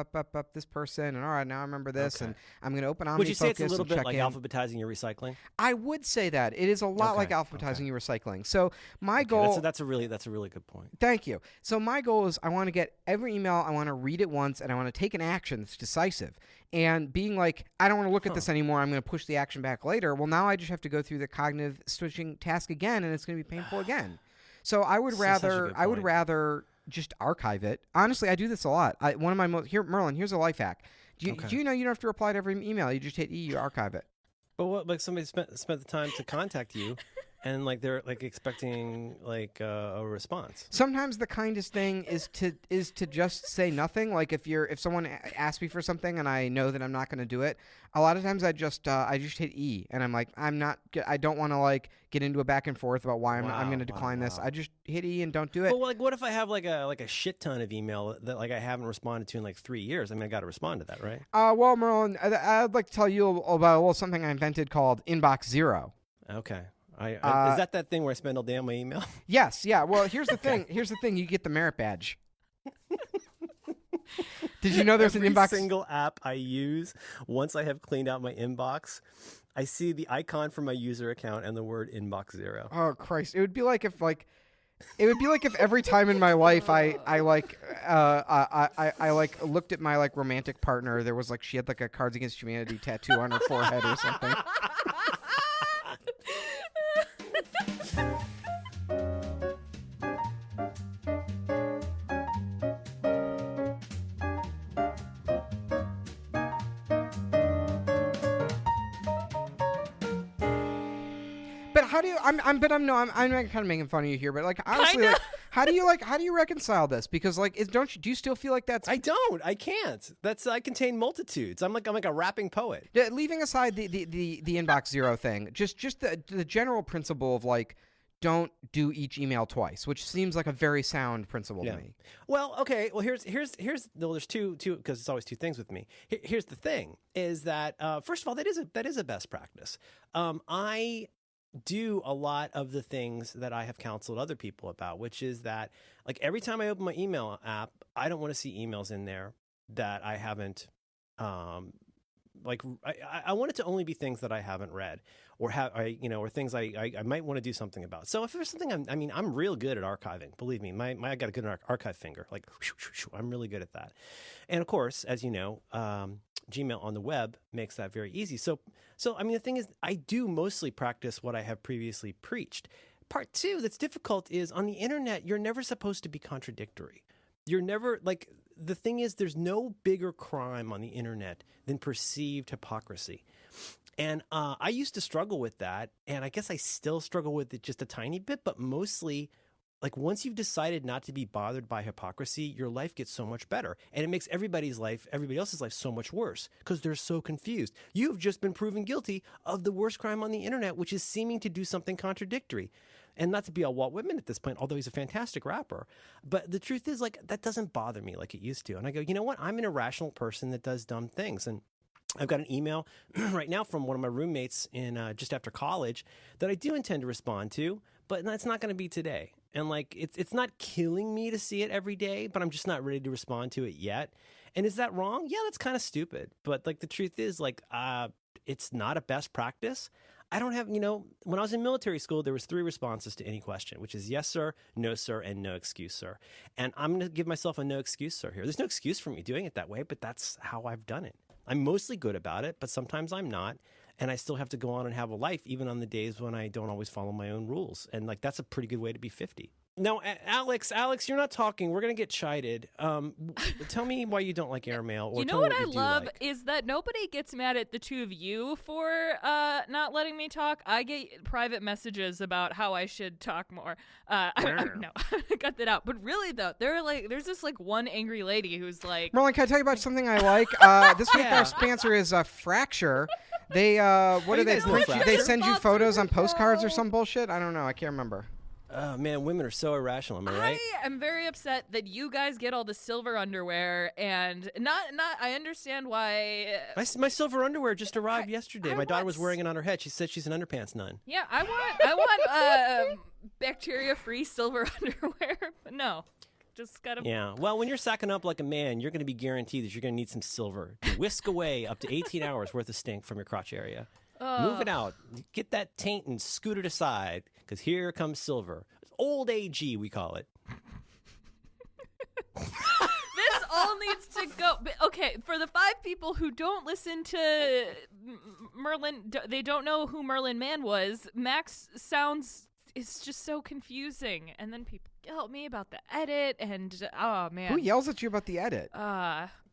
This person. And all right, now I remember this. And I'm going to open OmniFocus. Would you say it's a little bit like alphabetizing your recycling? I would say that. It is a lot like alphabetizing your recycling. So my goal... That's a really good point. Thank you. So my goal is I want to get every email, I want to read it once, and I want to take an action that's decisive. And being like, I don't want to look at this anymore, I'm going to push the action back later. Well, now I just have to go through the cognitive switching task again, and it's going to be painful again. So I would rather just archive it. Honestly, I do this a lot. Merlin, here's a life hack. Do you know you don't have to reply to every email? You just hit E, you archive it. But what, like somebody spent the time to contact you, and like they're like expecting like a response. Sometimes the kindest thing is to just say nothing. Like if someone asks me for something and I know that I'm not going to do it, a lot of times I just hit E and I'm like I don't want to like get into a back and forth about why I'm going to decline this. I just hit E and don't do it. Well, like what if I have like a shit ton of email that like I haven't responded to in like 3 years? I mean, I got to respond to that, right? Well, Merlin, I'd like to tell you about a little something I invented called Inbox Zero. Okay. Is that thing where I spend all day on my email? Yes. Yeah. Well, here's the thing. Here's the thing. You get the merit badge. Did you know there's an inbox? Every single app I use, once I have cleaned out my inbox, I see the icon for my user account and the word Inbox Zero. Oh Christ! It would be like if every time in my life I looked at my like romantic partner, there was like she had like a Cards Against Humanity tattoo on her forehead or something. I'm kind of making fun of you here, but like honestly, like, how do you reconcile this? Because like, do you still feel like that's? I don't. I can't. I contain multitudes. I'm like a rapping poet. Leaving aside the Inbox Zero thing, just the general principle of like, don't do each email twice, which seems like a very sound principle to me. Well, okay. Well, there's two because it's always two things with me. Here's the thing: is that first of all, that is a best practice. I do a lot of the things that I have counseled other people about, which is that like every time I open my email app, I don't want to see emails in there that I haven't I want it to only be things that I haven't read or or things I might want to do something about. So if there's something I'm real good at archiving. Believe me, I got a good archive finger. Like I'm really good at that. And of course, as you know, Gmail on the web makes that very easy. So I mean, the thing is, I do mostly practice what I have previously preached. Part two that's difficult is on the internet, you're never supposed to be contradictory. You're never like, the thing is, there's no bigger crime on the internet than perceived hypocrisy. And I used to struggle with that. And I guess I still struggle with it just a tiny bit, but mostly like once you've decided not to be bothered by hypocrisy, your life gets so much better. And it makes everybody else's life so much worse because they're so confused. You've just been proven guilty of the worst crime on the internet, which is seeming to do something contradictory. And not to be a Walt Whitman at this point, although he's a fantastic rapper. But the truth is, like, that doesn't bother me like it used to. And I go, you know what? I'm an irrational person that does dumb things. And I've got an email right now from one of my roommates in just after college that I do intend to respond to, but that's not going to be today. And like, it's not killing me to see it every day, but I'm just not ready to respond to it yet. And is that wrong? Yeah, that's kind of stupid. But like, the truth is, like, it's not a best practice. I don't have, when I was in military school, there was 3 responses to any question, which is yes, sir, no, sir, and no excuse, sir. And I'm going to give myself a no excuse, sir, here. There's no excuse for me doing it that way, but that's how I've done it. I'm mostly good about it, but sometimes I'm not. And I still have to go on and have a life, even on the days when I don't always follow my own rules. And like, that's a pretty good way to be 50. No, Alex, you're not talking. We're going to get chided. Tell me why you don't like airmail. Or you know what I love is that nobody gets mad at the two of you for not letting me talk. I get private messages about how I should talk more. No, cut that out. But really, though, there's this like one angry lady who's like, Merlin, can I tell you about something I like? This week our sponsor is Fracture. They what do they print you? They send you photos on postcards or some bullshit. I don't know. I can't remember. Oh, man, women are so irrational, am I right? I am very upset that you guys get all the silver underwear, and not. I understand why. My silver underwear just arrived yesterday. My daughter was wearing it on her head. She said she's an underpants nun. Yeah, I want bacteria-free silver underwear. But no, just gotta. Yeah, well, when you're sacking up like a man, you're going to be guaranteed that you're going to need some silver to whisk away up to 18 hours worth of stink from your crotch area. Move it out. Get that taint and scoot it aside, because here comes silver. Old AG, we call it. This all needs to go. Okay, for the 5 people who don't listen to Merlin, they don't know who Merlin Mann was. Max sounds is just so confusing, and then people yell at me about the edit, and oh man, who yells at you about the edit?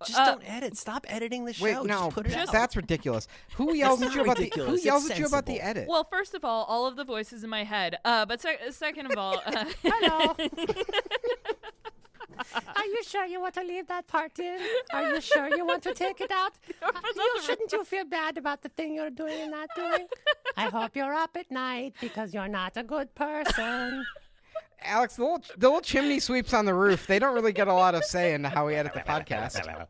Just don't edit. Stop editing the show. Wait, no, just put it out. That's ridiculous. Who yells at you about the? Who yells at you about the edit? Well, first of all of the voices in my head. But second of all, hello. Are you sure you want to leave that part in? Are you sure you want to take it out? Shouldn't you feel bad about the thing you're doing and not doing? I hope you're up at night because you're not a good person. Alex, the little chimney sweeps on the roof, they don't really get a lot of say into how we edit the podcast.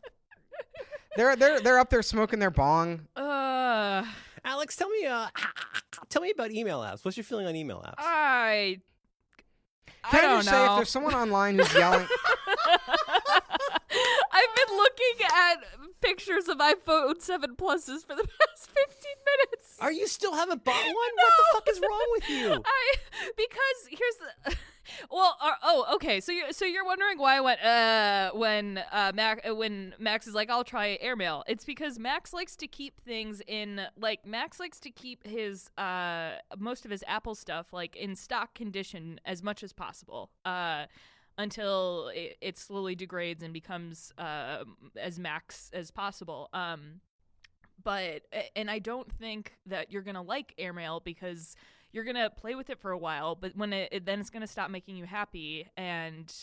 They're up there smoking their bong. Alex, tell me about email apps. What's your feeling on email apps? I Can I don't just know. say, if there's someone online who's yelling... I've been looking at pictures of iPhone 7 Pluses for the past 15 minutes. Are you still haven't bought one? No. What the fuck is wrong with you? Because here's the... okay. So you're wondering why I went when Max is like, I'll try airmail. It's because Max likes to keep things in Max likes to keep his most of his Apple stuff like in stock condition as much as possible. Until it slowly degrades and becomes as max as possible. But I don't think that you're gonna like airmail because you're gonna play with it for a while, but when then it's gonna stop making you happy, and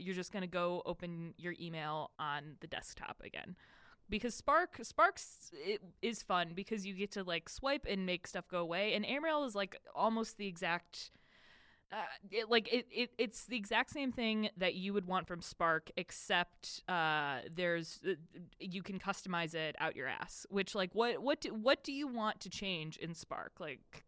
you're just gonna go open your email on the desktop again. Because Sparks is fun because you get to like swipe and make stuff go away, and airmail is like almost the exact. It's the exact same thing that you would want from Spark, except you can customize it out your ass. Which like what do you want to change in Spark? Like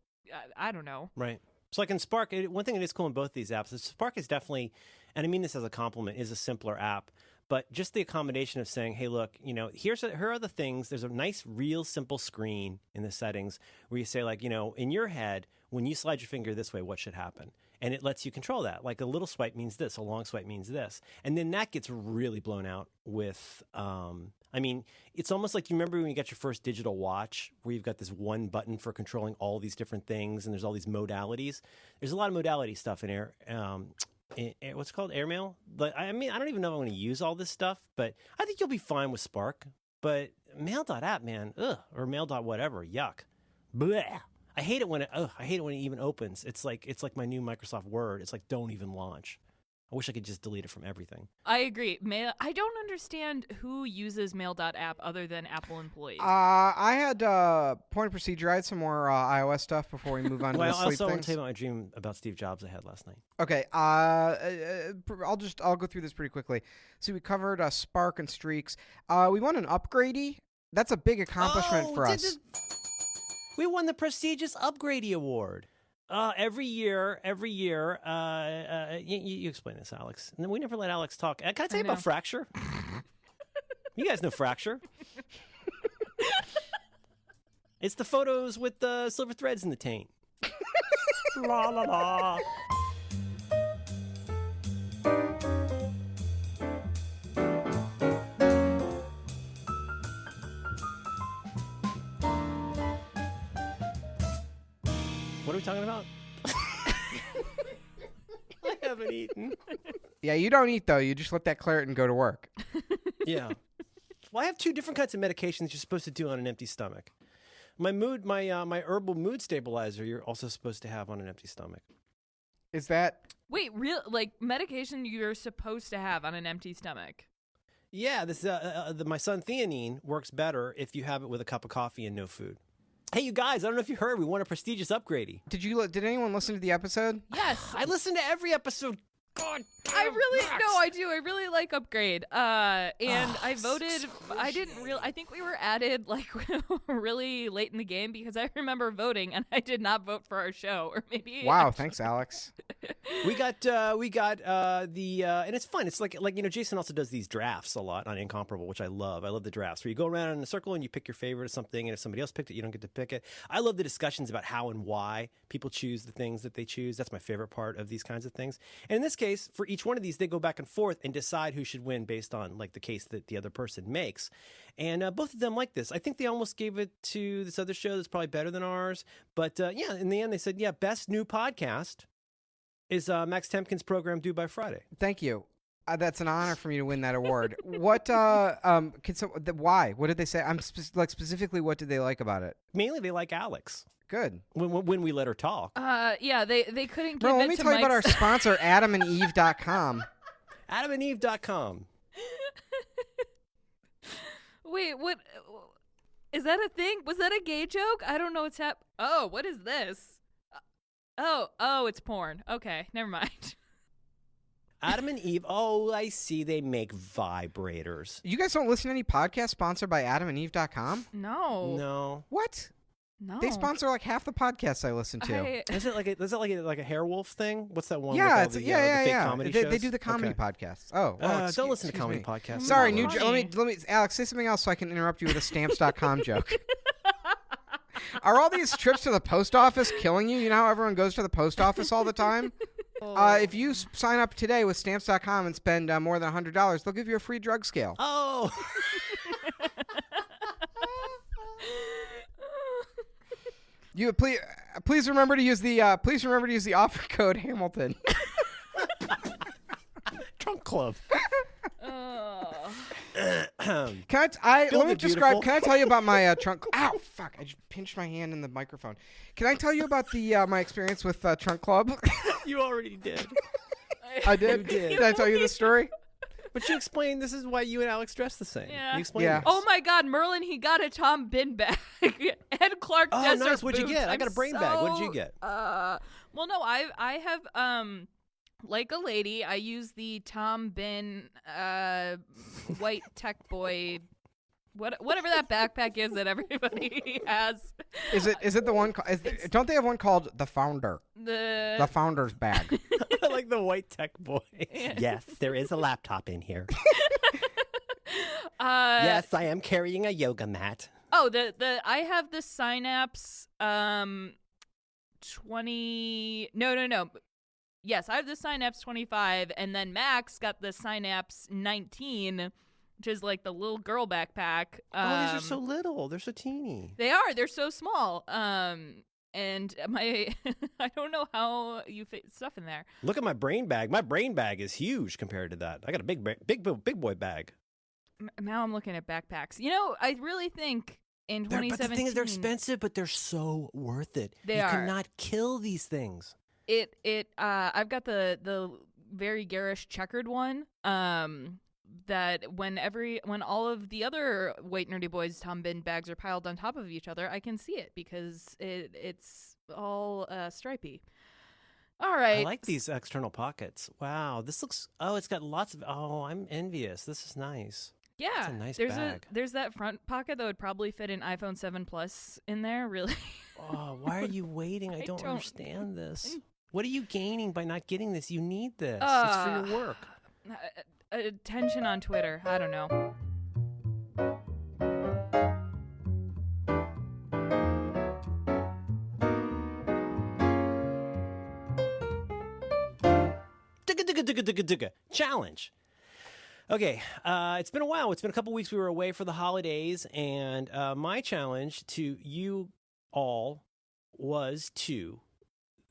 I don't know. Right. So like in Spark, one thing that is cool in both these apps is Spark is definitely, and I mean this as a compliment, is a simpler app. But just the accommodation of saying, hey, look, here are the things. There's a nice, real simple screen in the settings where you say, like, in your head, when you slide your finger this way, what should happen? And it lets you control that. Like a little swipe means this, a long swipe means this. And then that gets really blown out with, it's almost like you remember when you got your first digital watch where you've got this one button for controlling all these different things and there's all these modalities. There's a lot of modality stuff in here. What's it called? Airmail? But I don't even know if I'm going to use all this stuff, but I think you'll be fine with Spark. But mail.app, man, or mail.whatever, yuck. Blech. I hate it when it even opens. It's like my new Microsoft Word. It's like, don't even launch. I wish I could just delete it from everything. I agree. I don't understand who uses mail.app other than Apple employees. I had point of procedure. I had some more iOS stuff before we move on to the sleep I also want things. to tell you about my dream about Steve Jobs I had last night. Okay, I'll go through this pretty quickly. So we covered Spark and Streaks. We want an upgradey That's a big accomplishment for us. We won the prestigious Upgrady Award. Every year. You explain this, Alex. And we never let Alex talk. Can I tell you about Fracture? You guys know Fracture. It's the photos with the silver threads in the taint. La la la. What are we talking about? I haven't eaten. Yeah, you don't eat, though. You just let that claret and go to work. Yeah. Well, I have 2 different kinds of medications you're supposed to do on an empty stomach. My herbal mood stabilizer you're also supposed to have on an empty stomach. Is that... Wait, real like medication you're supposed to have on an empty stomach? Yeah, this my son theanine works better if you have it with a cup of coffee and no food. Hey, you guys, I don't know if you heard, we won a prestigious Upgrady. Did anyone listen to the episode? Yes. I listened to every episode. God damn, I really Max. no, I do. I really like Upgrade. And I voted. I didn't real. I think we were added like really late in the game because I remember voting and I did not vote for our show. Or maybe. Wow, thanks, Alex. We got and it's fun. It's like Jason also does these drafts a lot on Incomparable, which I love. I love the drafts where you go around in a circle and you pick your favorite of something, and if somebody else picked it, you don't get to pick it. I love the discussions about how and why people choose the things that they choose. That's my favorite part of these kinds of things. And in this case, for each one of these, they go back and forth and decide who should win based on like the case that the other person makes. And both of them like this. I think they almost gave it to this other show that's probably better than ours. But yeah, in the end, they said, yeah, best new podcast is Max Temkin's program due by Friday. Thank you. That's an honor for me to win that award. What? Why? What did they say? Specifically, what did they like about it? Mainly, they like Alex. Good. When we let her talk. Yeah, they couldn't give Bro, it let me to tell you about our Mike's- sponsor, AdamandEve.com. AdamandEve.com. Wait, what? Is that a thing? Was that a gay joke? I don't know what's Oh, what is this? Oh, it's porn. Okay, never mind. Adam and Eve. Oh, I see. They make vibrators. You guys don't listen to any podcasts sponsored by AdamandEve.com? No. What? No. They sponsor like half the podcasts I listen to. Is it like a hair wolf thing? What's that one? Yeah, with all it's the fake comedy They shows? do the comedy Okay. podcasts. Oh, Don't listen to excuse comedy me. podcasts. Sorry, New let me Alex, say something else so I can interrupt you with a stamps.com joke. Are all these trips to the post office killing you? You know how everyone goes to the post office all the time? If you sign up today with stamps.com and spend more than $100, they'll give you a free drug scale. Oh. You please remember to use the offer code Hamilton. Trunk Club. Can I tell you about my trunk? Ow, fuck! I just pinched my hand in the microphone. Can I tell you about the my experience with Trunk Club? You already did. I did. You did. Did I tell you the story? But you explained this is why you and Alex dress the same. Yeah. You explained Yeah. this. Oh my God, Merlin! He got a Tom Bin bag and Clark. Oh, Desert nice. What'd you boots. get? I got a brain bag. What did you get? Well, no, I have like a lady. I use the Tom Bin white tech boy. Whatever that backpack is that everybody has. Is it the one? Don't they have one called the Founder? The Founder's bag. I like the white tech boy. Yes, there is a laptop in here. Yes, I am carrying a yoga mat. Oh, I have the Synapse 20. No. Yes, I have the Synapse 25, and then Max got the Synapse 19, which is like the little girl backpack. These are so little. They're so teeny. They are. They're so small. And my I don't know how you fit stuff in there. Look at my brain bag. My brain bag is huge compared to that. I got a big boy bag. Now I'm looking at backpacks. You know, I really think in 2017. But the thing is, they're expensive, but they're so worth it. They you are. cannot kill these things. I've got the very garish checkered one. That when all of the other White Nerdy Boys Tom Bin bags are piled on top of each other, I can see it because it's all stripy. All right. I like these external pockets. Wow, this looks. Oh, it's got lots of. Oh, I'm envious. This is nice. Yeah, That's a nice there's bag. there's that front pocket that would probably fit an iPhone 7 Plus in there. Really. Oh, why are you waiting? I don't don't- understand this. What are you gaining by not getting this? You need this. It's for your work. Attention on Twitter. I don't know. Challenge. Okay, it's been a while. It's been a couple weeks. We were away for the holidays, and my challenge to you all was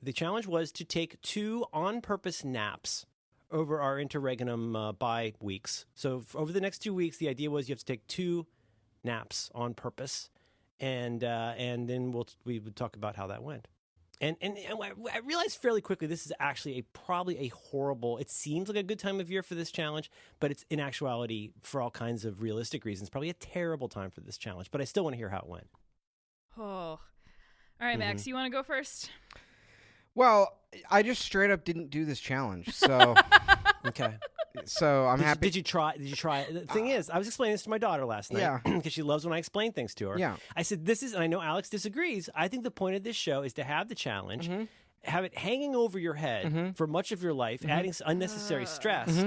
the challenge was to take 2 on-purpose naps over our interregnum bye weeks. So over the next 2 weeks, the idea was you have to take 2 naps on purpose, and then we would talk about how that went. And I realized fairly quickly this is actually probably a horrible. It seems like a good time of year for this challenge, but it's in actuality, for all kinds of realistic reasons, probably a terrible time for this challenge. But I still want to hear how it went. Oh, all right, Max. You want to go first? Well, I just straight up didn't do this challenge, so Okay. so I'm happy. Did you try? The thing is, I was explaining this to my daughter last night Yeah. because she loves when I explain things to her. Yeah. I said, this is, and I know Alex disagrees. I think the point of this show is to have the challenge, have it hanging over your head for much of your life, adding unnecessary stress.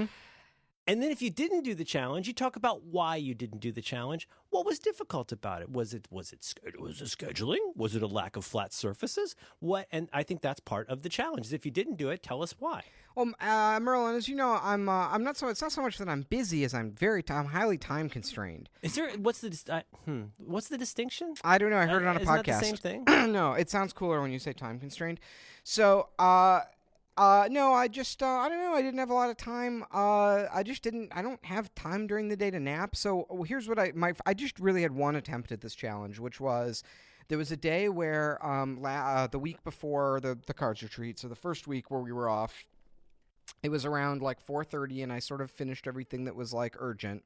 And then if you didn't do the challenge, you talk about why you didn't do the challenge. What was difficult about it? Was it scheduling? Was it a lack of flat surfaces? What? And I think that's part of the challenge. Is if you didn't do it, tell us why. Well, Merlin, as you know, I'm not so. It's not so much that I'm busy as I'm highly time constrained. Is there what's the distinction? I don't know. I heard it on a Isn't podcast. that the same thing? No, it sounds cooler when you say time constrained. So, no, I just, I don't know. I didn't have a lot of time. I don't have time during the day to nap. So here's what I just really had one attempt at this challenge, which was there was a day where, the week before the cards retreat, so the first week where we were off, it was around like 4:30 and I sort of finished everything that was like urgent.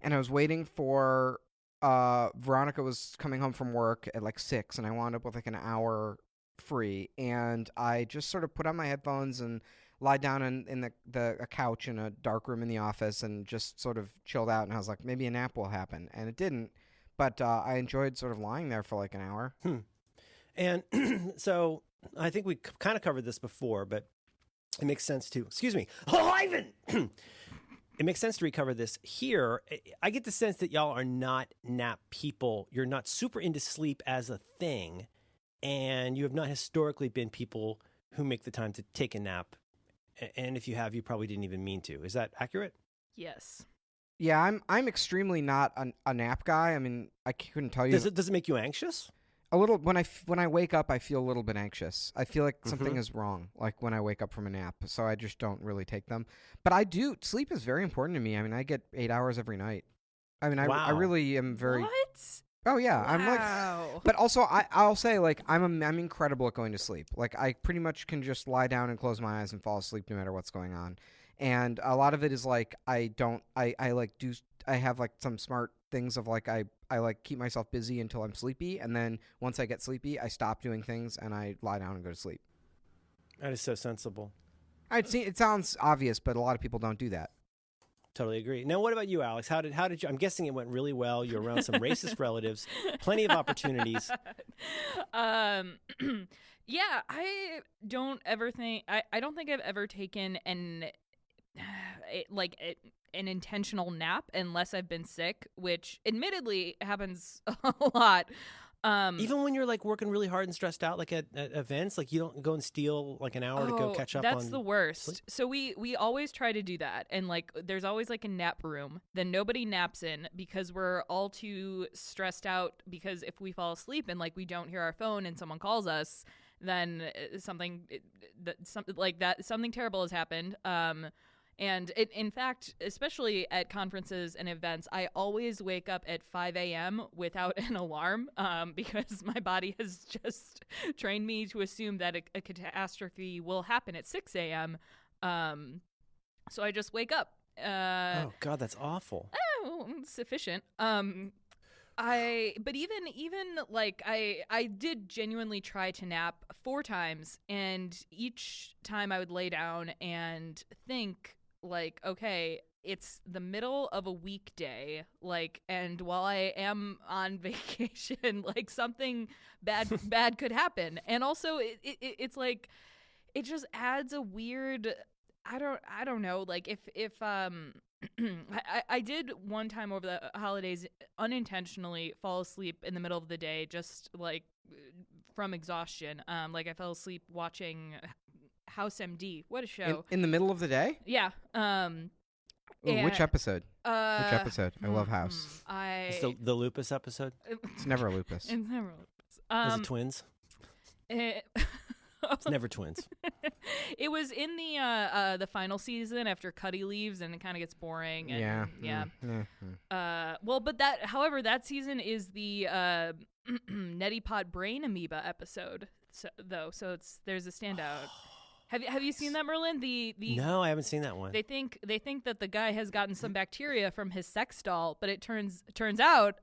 And I was waiting for, Veronica was coming home from work at like 6 and I wound up with like an hour free, and I just sort of put on my headphones and lied down in the couch in a dark room in the office and just sort of chilled out, and I was like, maybe a nap will happen, and it didn't, but I enjoyed sort of lying there for like an hour. And so I think we kind of covered this before, but it makes sense to, excuse me, Ivan! It makes sense to recover this here. I get the sense that y'all are not nap people. You're not super into sleep as a thing. And you have not historically been people who make the time to take a nap. And if you have, you probably didn't even mean to. Is that accurate? Yes. Yeah, I'm extremely not a nap guy. I mean, I couldn't tell you. Does it make you anxious? A little. When I wake up, I feel a little bit anxious. I feel like something is wrong, like when I wake up from a nap. So I just don't really take them. But I do. Sleep is very important to me. I mean, I get 8 hours every night. I mean, I really am very. What? Oh yeah, Wow. I'm like, but also I'll say like I'm incredible at going to sleep. Like I pretty much can just lie down and close my eyes and fall asleep no matter what's going on. And a lot of it is like I have like some smart things of like I like keep myself busy until I'm sleepy, and then once I get sleepy, I stop doing things and I lie down and go to sleep. That is so sensible. It sounds obvious, but a lot of people don't do that. Totally agree. Now, what about you, Alex? How did you? I'm guessing it went really well. You're around some racist relatives, plenty of opportunities. Yeah, I don't think I've ever taken an intentional nap unless I've been sick, which admittedly happens a lot. Even when you're like working really hard and stressed out, like at events, like you don't go and steal like an hour to go catch up on. That's the worst. sleep? So we always try to do that, and like there's always like a nap room that nobody naps in because we're all too stressed out. Because if we fall asleep and like we don't hear our phone and someone calls us, then something terrible has happened. And in fact, especially at conferences and events, I always wake up at 5 a.m. without an alarm because my body has just trained me to assume that a catastrophe will happen at 6 a.m. So I just wake up. Oh, God, that's awful. It's sufficient. But even like I did genuinely try to nap 4 times, and each time I would lay down and think like, okay, it's the middle of a weekday, like, and while I am on vacation, like something bad could happen. And also it's like it just adds a weird, I don't know, like if I did one time over the holidays unintentionally fall asleep in the middle of the day, just like from exhaustion. Like I fell asleep watching House MD. What a show. In the middle of the day? Yeah. Ooh, which episode? Which Uh, episode? I love House. It's the lupus episode. It's never a lupus. It's never lupus. Is it twins? It's never twins. It was in the final season after Cuddy leaves, and it kind of gets boring. And, Yeah. Well, but however, that season is the Neti Pot Brain Amoeba episode. So there's a standout. Have you seen that, Merlin? No, I haven't seen that one. They think that the guy has gotten some bacteria from his sex doll, but it turns out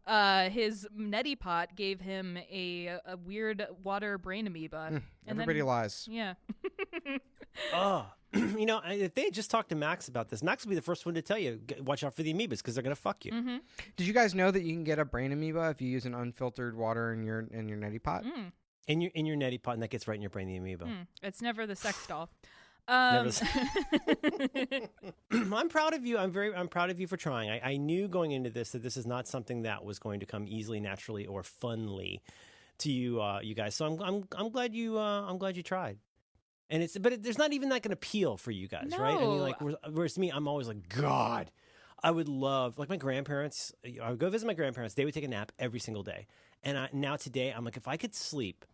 his neti pot gave him a weird water brain amoeba. Everybody lies. Yeah. Oh, if they had just talked to Max about this, Max would be the first one to tell you, watch out for the amoebas because they're going to fuck you. Mm-hmm. Did you guys know that you can get a brain amoeba if you use an unfiltered water in your neti pot? Mm. In your neti pot, and that gets right in your brain, the amoeba. It's never the sex doll. I'm proud of you. I'm proud of you for trying. I knew going into this that this is not something that was going to come easily, naturally, or funly to you, you guys. So I'm glad you tried. And there's not even that going to appeal for you guys, right? I mean, like, whereas to me, I'm always like, God, I would love, like my grandparents. I would go visit my grandparents. They would take a nap every single day. And now today, I'm like, if I could sleep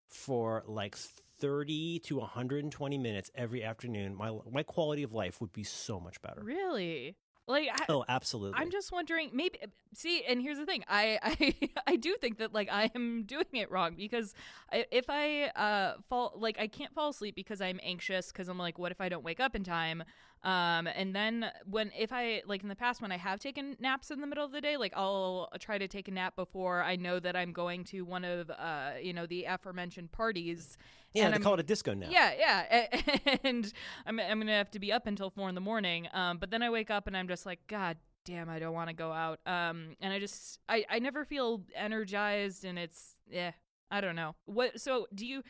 for like 30 to 120 minutes every afternoon, my quality of life would be so much better. Really? Like, oh, absolutely. I'm just wondering, maybe, see, and here's the thing. I do think that, like, I am doing it wrong because if I I can't fall asleep because I'm anxious because I'm like, what if I don't wake up in time? And then if I, like in the past, when I have taken naps in the middle of the day, like I'll try to take a nap before I know that I'm going to one of, the aforementioned parties. Yeah, they call it a disco nap. Yeah. And I'm going to have to be up until 4 a.m. But then I wake up and I'm just like, God damn, I don't want to go out. And I never feel energized, and it's, I don't know. So do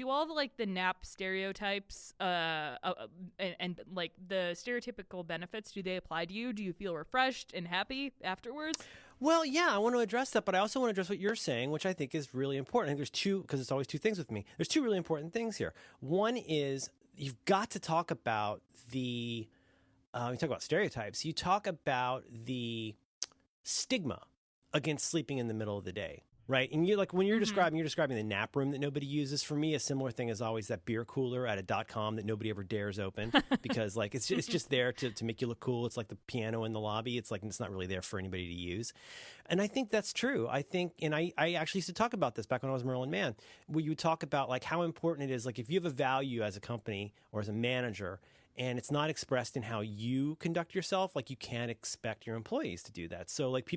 all the nap stereotypes and like the stereotypical benefits, do they apply to you? Do you feel refreshed and happy afterwards? Well, yeah, I want to address that, but I also want to address what you're saying, which I think is really important. I think there's two, because it's always two things with me. There's two really important things here. One is you've got to talk about you talk about stereotypes. You talk about the stigma against sleeping in the middle of the day. Right. And you're like, when you're describing the nap room that nobody uses. For me, a similar thing is always that beer cooler at a .com that nobody ever dares open because like it's just there to make you look cool. It's like the piano in the lobby. It's like it's not really there for anybody to use. And I think that's true. I think, and I actually used to talk about this back when I was Merlin Mann, where you would talk about like how important it is. Like if you have a value as a company or as a manager, and it's not expressed in how you conduct yourself, like you can't expect your employees to do that. So like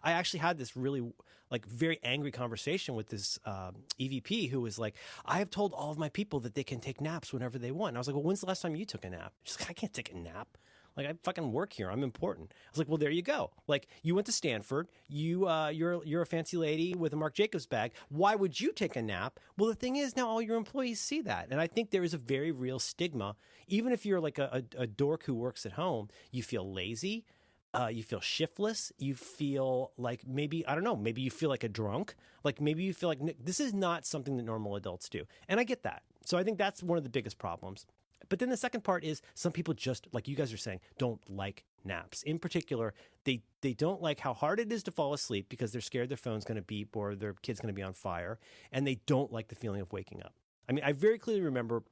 I actually had this really like very angry conversation with this EVP who was like, I have told all of my people that they can take naps whenever they want. And I was like, well, when's the last time you took a nap? She's like, I can't take a nap. Like I fucking work here. I'm important. I was like, well, there you go. Like you went to Stanford. You're a fancy lady with a Marc Jacobs bag. Why would you take a nap? Well, the thing is now all your employees see that. And I think there is a very real stigma. Even if you're like a dork who works at home, you feel lazy. You feel shiftless. You feel like maybe you feel like a drunk. Like maybe you feel like this is not something that normal adults do. And I get that. So I think that's one of the biggest problems. But then the second part is some people just, like you guys are saying, don't like naps. In particular, they don't like how hard it is to fall asleep because they're scared their phone's going to beep or their kid's going to be on fire. And they don't like the feeling of waking up. I mean, I very clearly remember,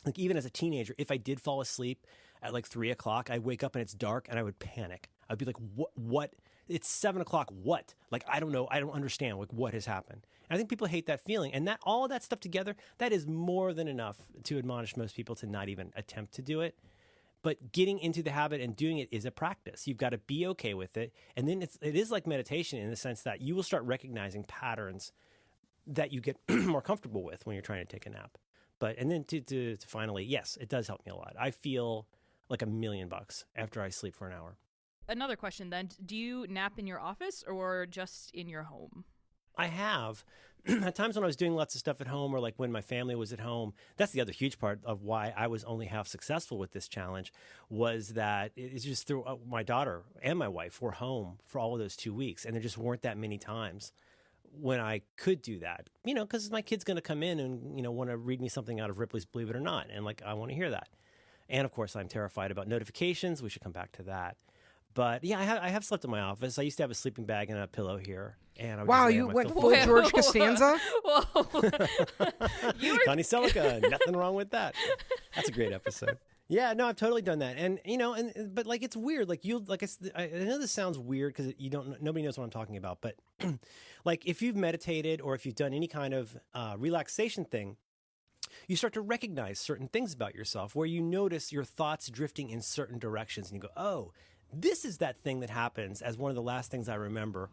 like even as a teenager, if I did fall asleep at like 3 o'clock, I'd wake up and it's dark and I would panic. I'd be like, what? It's 7 o'clock. What? Like, I don't know. I don't understand like what has happened. And I think people hate that feeling. And that all of that stuff together, that is more than enough to admonish most people to not even attempt to do it. But getting into the habit and doing it is a practice. You've got to be okay with it. And then it is like meditation in the sense that you will start recognizing patterns that you get more comfortable with when you're trying to take a nap. And then to finally, yes, it does help me a lot. I feel like $1,000,000 after I sleep for an hour. Another question then. Do you nap in your office or just in your home? I have. At times when I was doing lots of stuff at home or like when my family was at home, that's the other huge part of why I was only half successful with this challenge was that it's just through my daughter and my wife were home for all of those 2 weeks. And there just weren't that many times when I could do that, because my kid's going to come in and, want to read me something out of Ripley's Believe It or Not. And like, I want to hear that. And of course, I'm terrified about notifications. We should come back to that. But yeah, I have slept in my office. I used to have a sleeping bag and a pillow here. And I would Wow, just lay you on my went filthy full bed. George Costanza? Whoa. You were Connie Selica, nothing wrong with that. That's a great episode. Yeah, no, I've totally done that, and but like it's weird. Like I know this sounds weird because nobody knows what I'm talking about. But like if you've meditated or if you've done any kind of relaxation thing, you start to recognize certain things about yourself where you notice your thoughts drifting in certain directions, and you go, oh, this is that thing that happens as one of the last things I remember.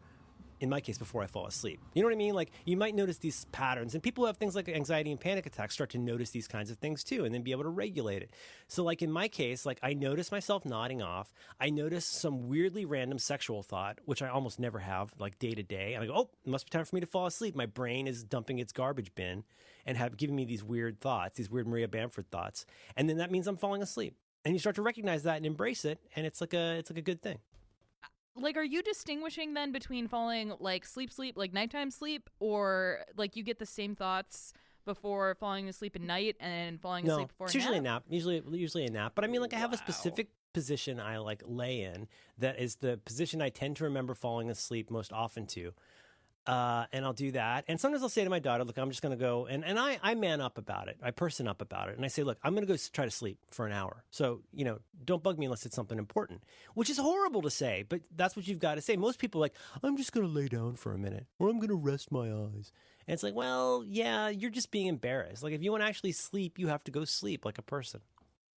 In my case, before I fall asleep. You know what I mean? Like, you might notice these patterns, and people who have things like anxiety and panic attacks start to notice these kinds of things too, and then be able to regulate it. So, like, in my case, like, I notice myself nodding off. I notice some weirdly random sexual thought, which I almost never have, like, day to day. And I go, oh, it must be time for me to fall asleep. My brain is dumping its garbage bin and giving me these weird thoughts, these weird Maria Bamford thoughts. And then that means I'm falling asleep. And you start to recognize that and embrace it, and it's like a good thing. Like, are you distinguishing then between falling like sleep, like nighttime sleep, or like you get the same thoughts before falling asleep at night and falling asleep before it's usually a nap. Usually a nap. But I mean, like I have a specific position I like lay in that is the position I tend to remember falling asleep most often to. And I'll do that. And sometimes I'll say to my daughter, look, I'm just going to go. And I man up about it. I person up about it. And I say, look, I'm going to go try to sleep for an hour. So, don't bug me unless it's something important, which is horrible to say, but that's what you've got to say. Most people are like, I'm just going to lay down for a minute or I'm going to rest my eyes. And it's like, well, yeah, you're just being embarrassed. Like if you want to actually sleep, you have to go sleep like a person.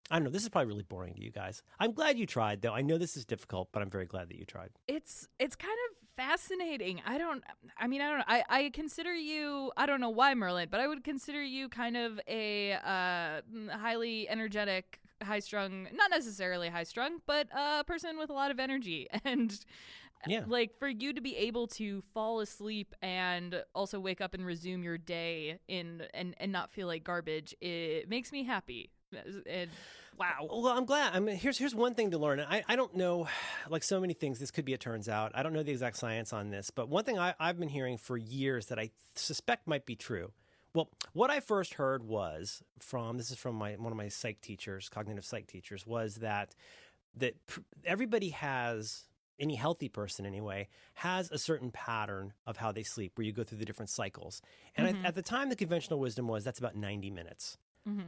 I don't know. This is probably really boring to you guys. I'm glad you tried, though. I know this is difficult, but I'm very glad that you tried. It's kind of fascinating. I don't know. I consider you, I don't know why, Merlin, but I would consider you kind of a highly energetic, high-strung, not necessarily high-strung, but a person with a lot of energy. And yeah, like for you to be able to fall asleep and also wake up and resume your day and not feel like garbage, it makes me happy. And wow. Well, I'm glad. I mean, here's one thing to learn. I don't know, like so many things, this could be, it turns out. I don't know the exact science on this, but one thing I've been hearing for years that I suspect might be true. Well, what I first heard was from one of my psych teachers, cognitive psych teachers, was that everybody has, any healthy person anyway, has a certain pattern of how they sleep where you go through the different cycles. And at the time, the conventional wisdom was that's about 90 minutes.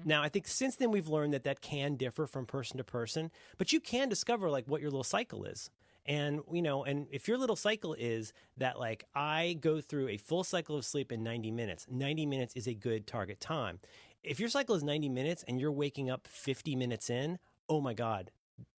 Now, I think since then we've learned that can differ from person to person, but you can discover like what your little cycle is. And, and if your little cycle is that like I go through a full cycle of sleep in 90 minutes, 90 minutes is a good target time. If your cycle is 90 minutes and you're waking up 50 minutes in, oh my God,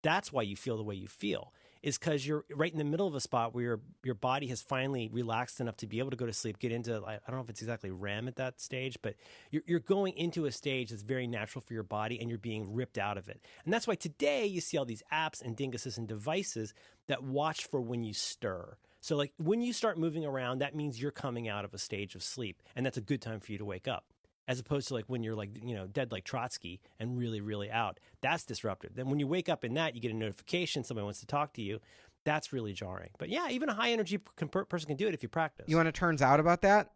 that's why you feel the way you feel. Is because you're right in the middle of a spot where your body has finally relaxed enough to be able to go to sleep, get into, I don't know if it's exactly REM at that stage, but you're going into a stage that's very natural for your body and you're being ripped out of it. And that's why today you see all these apps and dinguses and devices that watch for when you stir. So like when you start moving around, that means you're coming out of a stage of sleep, and that's a good time for you to wake up. As opposed to like when you're like, dead like Trotsky and really, really out. That's disruptive. Then when you wake up in that, you get a notification, somebody wants to talk to you. That's really jarring. But yeah, even a high energy person can do it if you practice. You want to turns out about that?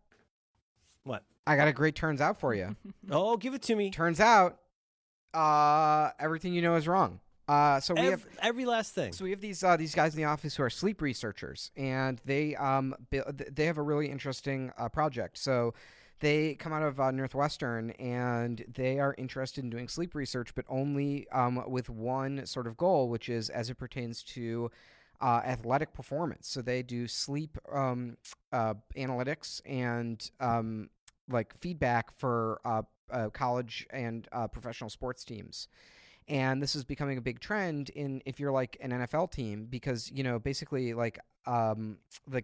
What? I got a great turns out for you. Oh, give it to me. Turns out, everything you know is wrong. So we have every last thing. So we have these guys in the office who are sleep researchers, and they have a really interesting project. So they come out of Northwestern, and they are interested in doing sleep research, but only with one sort of goal, which is as it pertains to athletic performance. So they do sleep analytics and like feedback for college and professional sports teams. And this is becoming a big trend if you're like an NFL team, because, basically like the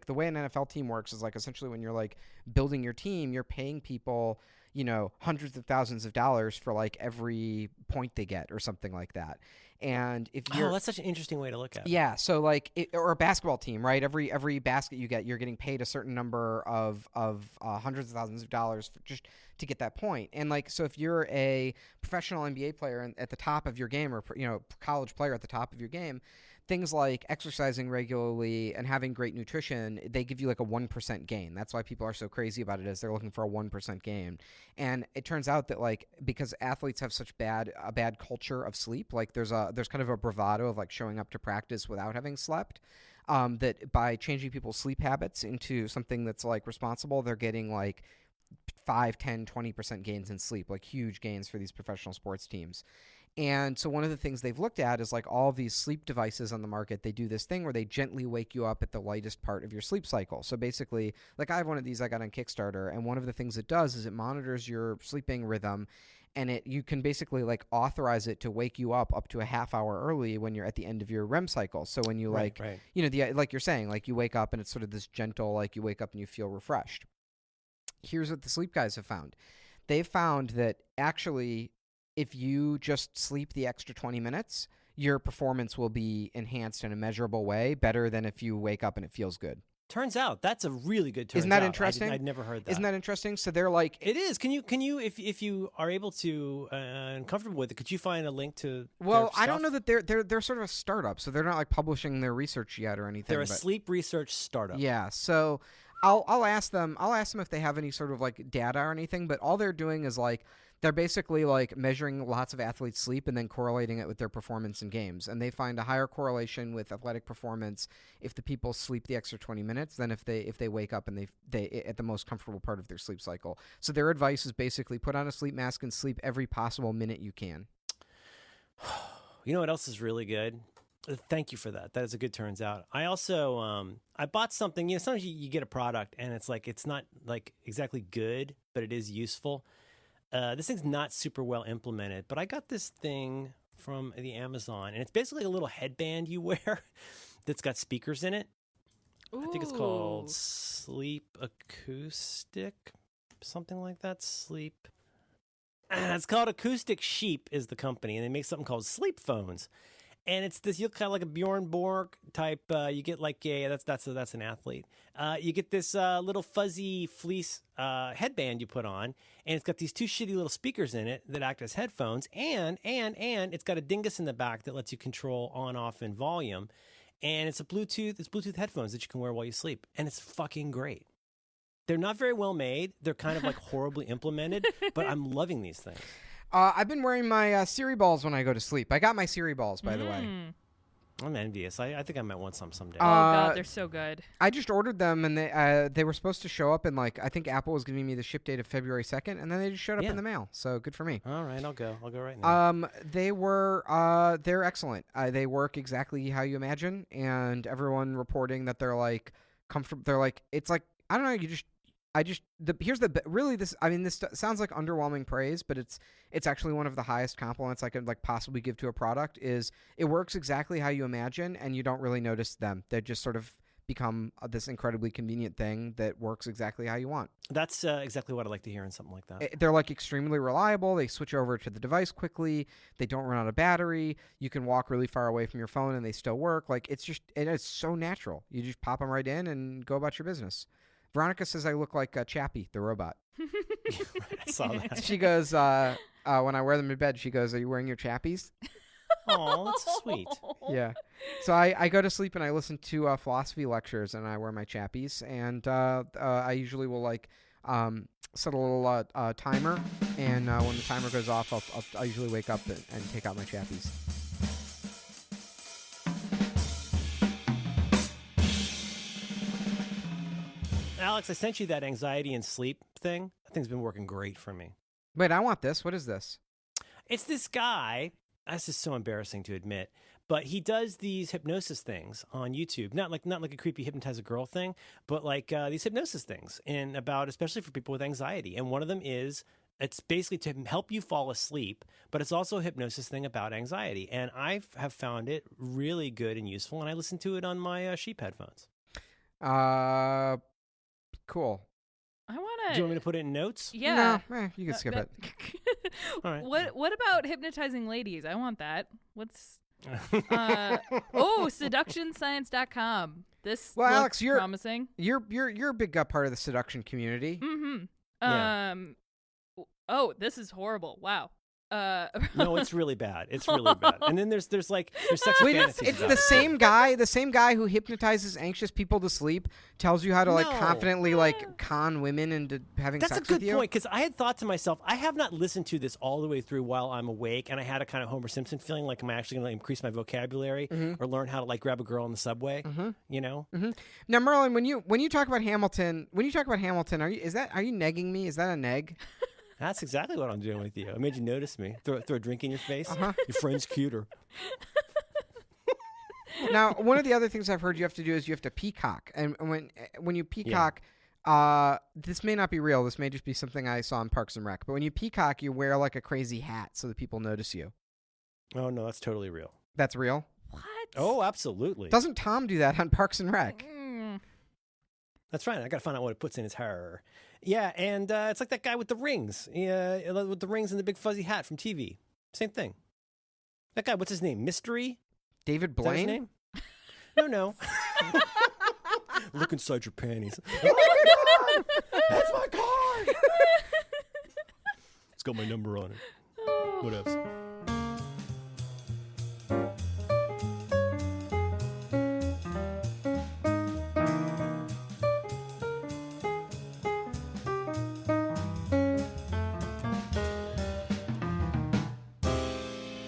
way an NFL team works is like essentially when you're like building your team, you're paying people, hundreds of thousands of dollars for like every point they get or something like that. And if you're that's such an interesting way to look at it. Yeah, so like or a basketball team, right? Every basket you get, you're getting paid a certain number of hundreds of thousands of dollars just to get that point. And like, so if you're a professional NBA player at the top of your game, or college player at the top of your game, things like exercising regularly and having great nutrition, they give you like a 1% gain. That's why people are so crazy about it, is they're looking for a 1% gain. And it turns out that like, because athletes have such a bad culture of sleep, like there's kind of a bravado of like showing up to practice without having slept, that by changing people's sleep habits into something that's like responsible, they're getting like 5, 10, 20% gains in sleep, like huge gains for these professional sports teams. And so one of the things they've looked at is like all these sleep devices on the market, they do this thing where they gently wake you up at the lightest part of your sleep cycle. So basically, like I have one of these I got on Kickstarter, and one of the things it does is it monitors your sleeping rhythm, and you can basically like authorize it to wake you up to a half hour early when you're at the end of your REM cycle. So when you like you're saying, like you wake up and it's sort of this gentle, like you wake up and you feel refreshed. Here's what the sleep guys have found. They've found that actually, if you just sleep the extra 20 minutes, your performance will be enhanced in a measurable way, better than if you wake up and it feels good. Turns out that's a really good. Isn't that interesting? I'd never heard that. Isn't that interesting? So they're like, it is. Can you, if you are able to and comfortable with it, could you find a link to? Well, I don't know that they're sort of a startup, so they're not like publishing their research yet or anything. They're a sleep research startup. Yeah. So I'll ask them if they have any sort of like data or anything. But all they're doing is like, they're basically like measuring lots of athletes' sleep and then correlating it with their performance in games. And they find a higher correlation with athletic performance if the people sleep the extra 20 minutes than if they wake up and they at the most comfortable part of their sleep cycle. So their advice is basically put on a sleep mask and sleep every possible minute you can. You know what else is really good? Thank you for that. That is a good turns out. I also I bought something. Sometimes you get a product and it's like it's not like exactly good, but it is useful. This thing's not super well implemented, but I got this thing from the Amazon, and it's basically a little headband you wear that's got speakers in it. Ooh. I think it's called Sleep Acoustic, something like that. Sleep. It's called Acoustic Sheep is the company, and they make something called Sleep Phones. And it's this, you look kind of like a Bjorn Borg type. You get like that's an athlete. You get this little fuzzy fleece headband you put on, and it's got these two shitty little speakers in it that act as headphones, and it's got a dingus in the back that lets you control on, off, and volume. And it's Bluetooth headphones that you can wear while you sleep, and it's fucking great. They're not very well made. They're kind of like horribly implemented, but I'm loving these things. I've been wearing my Siri balls when I go to sleep. I got my Siri balls, by the way. I'm envious. I think I might want some someday. Oh, God, they're so good. I just ordered them, and they were supposed to show up in, like, I think Apple was giving me the ship date of February 2nd, and then they just showed up in the mail. So good for me. All right, I'll go right now. They're excellent. They work exactly how you imagine, and everyone reporting that they're, like, comfortable. They're, like, it's like, I don't know, this sounds like underwhelming praise, but it's actually one of the highest compliments I could like possibly give to a product. Is it works exactly how you imagine, and you don't really notice them. They just sort of become this incredibly convenient thing that works exactly how you want. That's exactly what I like to hear in something like that. They're like extremely reliable. They switch over to the device quickly. They don't run out of battery. You can walk really far away from your phone and they still work. Like it's so natural. You just pop them right in and go about your business. Veronica says I look like Chappie, the robot. I saw that. She goes, when I wear them in bed, she goes, "Are you wearing your Chappies?" Oh, that's sweet. Yeah. So I go to sleep and I listen to philosophy lectures and I wear my Chappies. And I usually will like set a little timer. And when the timer goes off, I'll usually wake up and take out my Chappies. Alex, I sent you that anxiety and sleep thing. That thing's been working great for me. Wait, I want this. What is this? It's this guy. This is so embarrassing to admit, but he does these hypnosis things on YouTube. Not like a creepy hypnotize a girl thing, but like these hypnosis things, and about especially for people with anxiety. And one of them is it's basically to help you fall asleep, but it's also a hypnosis thing about anxiety. And I have found it really good and useful. And I listen to it on my Sheep headphones. Cool. I want Do you want me to put it in notes? Yeah. No, you can skip it. All right. What about hypnotizing ladies? I want that. What's seductionscience.com. This Well, looks Alex, you're promising. You're a big part of the seduction community. Mm-hmm. Yeah. Oh, this is horrible. Wow. No, it's really bad. It's really bad. And then there's sex Wait, fantasies. it's about the it. same guy who hypnotizes anxious people to sleep, tells you how to like No. confidently like con women into having That's a sex good with you. point, because I had thought to myself, I have not listened to this all the way through while I'm awake, and I had a kind of Homer Simpson feeling like I'm actually going to increase my vocabulary or learn how to like grab a girl on the subway. You know? Now, Merlin, when you talk about Hamilton, are you negging me? Is that a neg? That's exactly what I'm doing with you. I made you notice me. Throw a drink in your face. Your friend's cuter. Now, one of the other things I've heard you have to do is you have to peacock, and when you peacock, this may not be real. This may just be something I saw in Parks and Rec. But when you peacock, you wear like a crazy hat so that people notice you. Oh no, that's totally real. That's real? What? Oh, absolutely. Doesn't Tom do that on Parks and Rec? That's right. I got to find out what it puts in his hair. Yeah, and it's like that guy with the rings. Yeah, with the rings and the big fuzzy hat from TV. Same thing. That guy, what's his name? Mystery? David Is that his Blaine? name? No. Look inside your panties. That's my card! It's got my number on it. What else?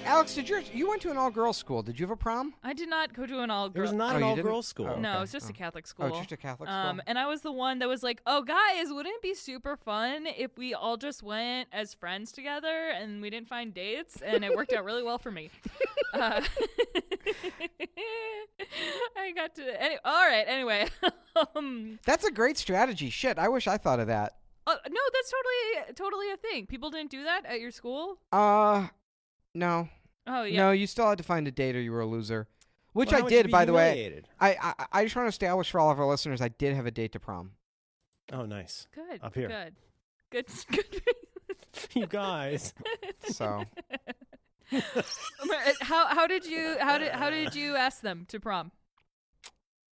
Alex, you went to an all-girls school? Did you have a prom? I did not go to an all It was girl. not Oh, an you didn't? all-girls school. Oh, No, okay. it's just a Catholic Oh, school. it's just a Catholic school. And I was the one that was like, "Oh, guys, wouldn't it be super fun if we all just went as friends together and we didn't find dates?" And it worked out really well for me. I got to. All right. Anyway. That's a great strategy. Shit, I wish I thought of that. No, that's totally a thing. People didn't do that at your school. No. Oh yeah. No, you still had to find a date or you were a loser. Which Well, I how would you did, be by the way. humiliated? I just want to establish for all of our listeners, I did have a date to prom. Oh, nice. Good. Up here. Good. You guys. So How did you ask them to prom?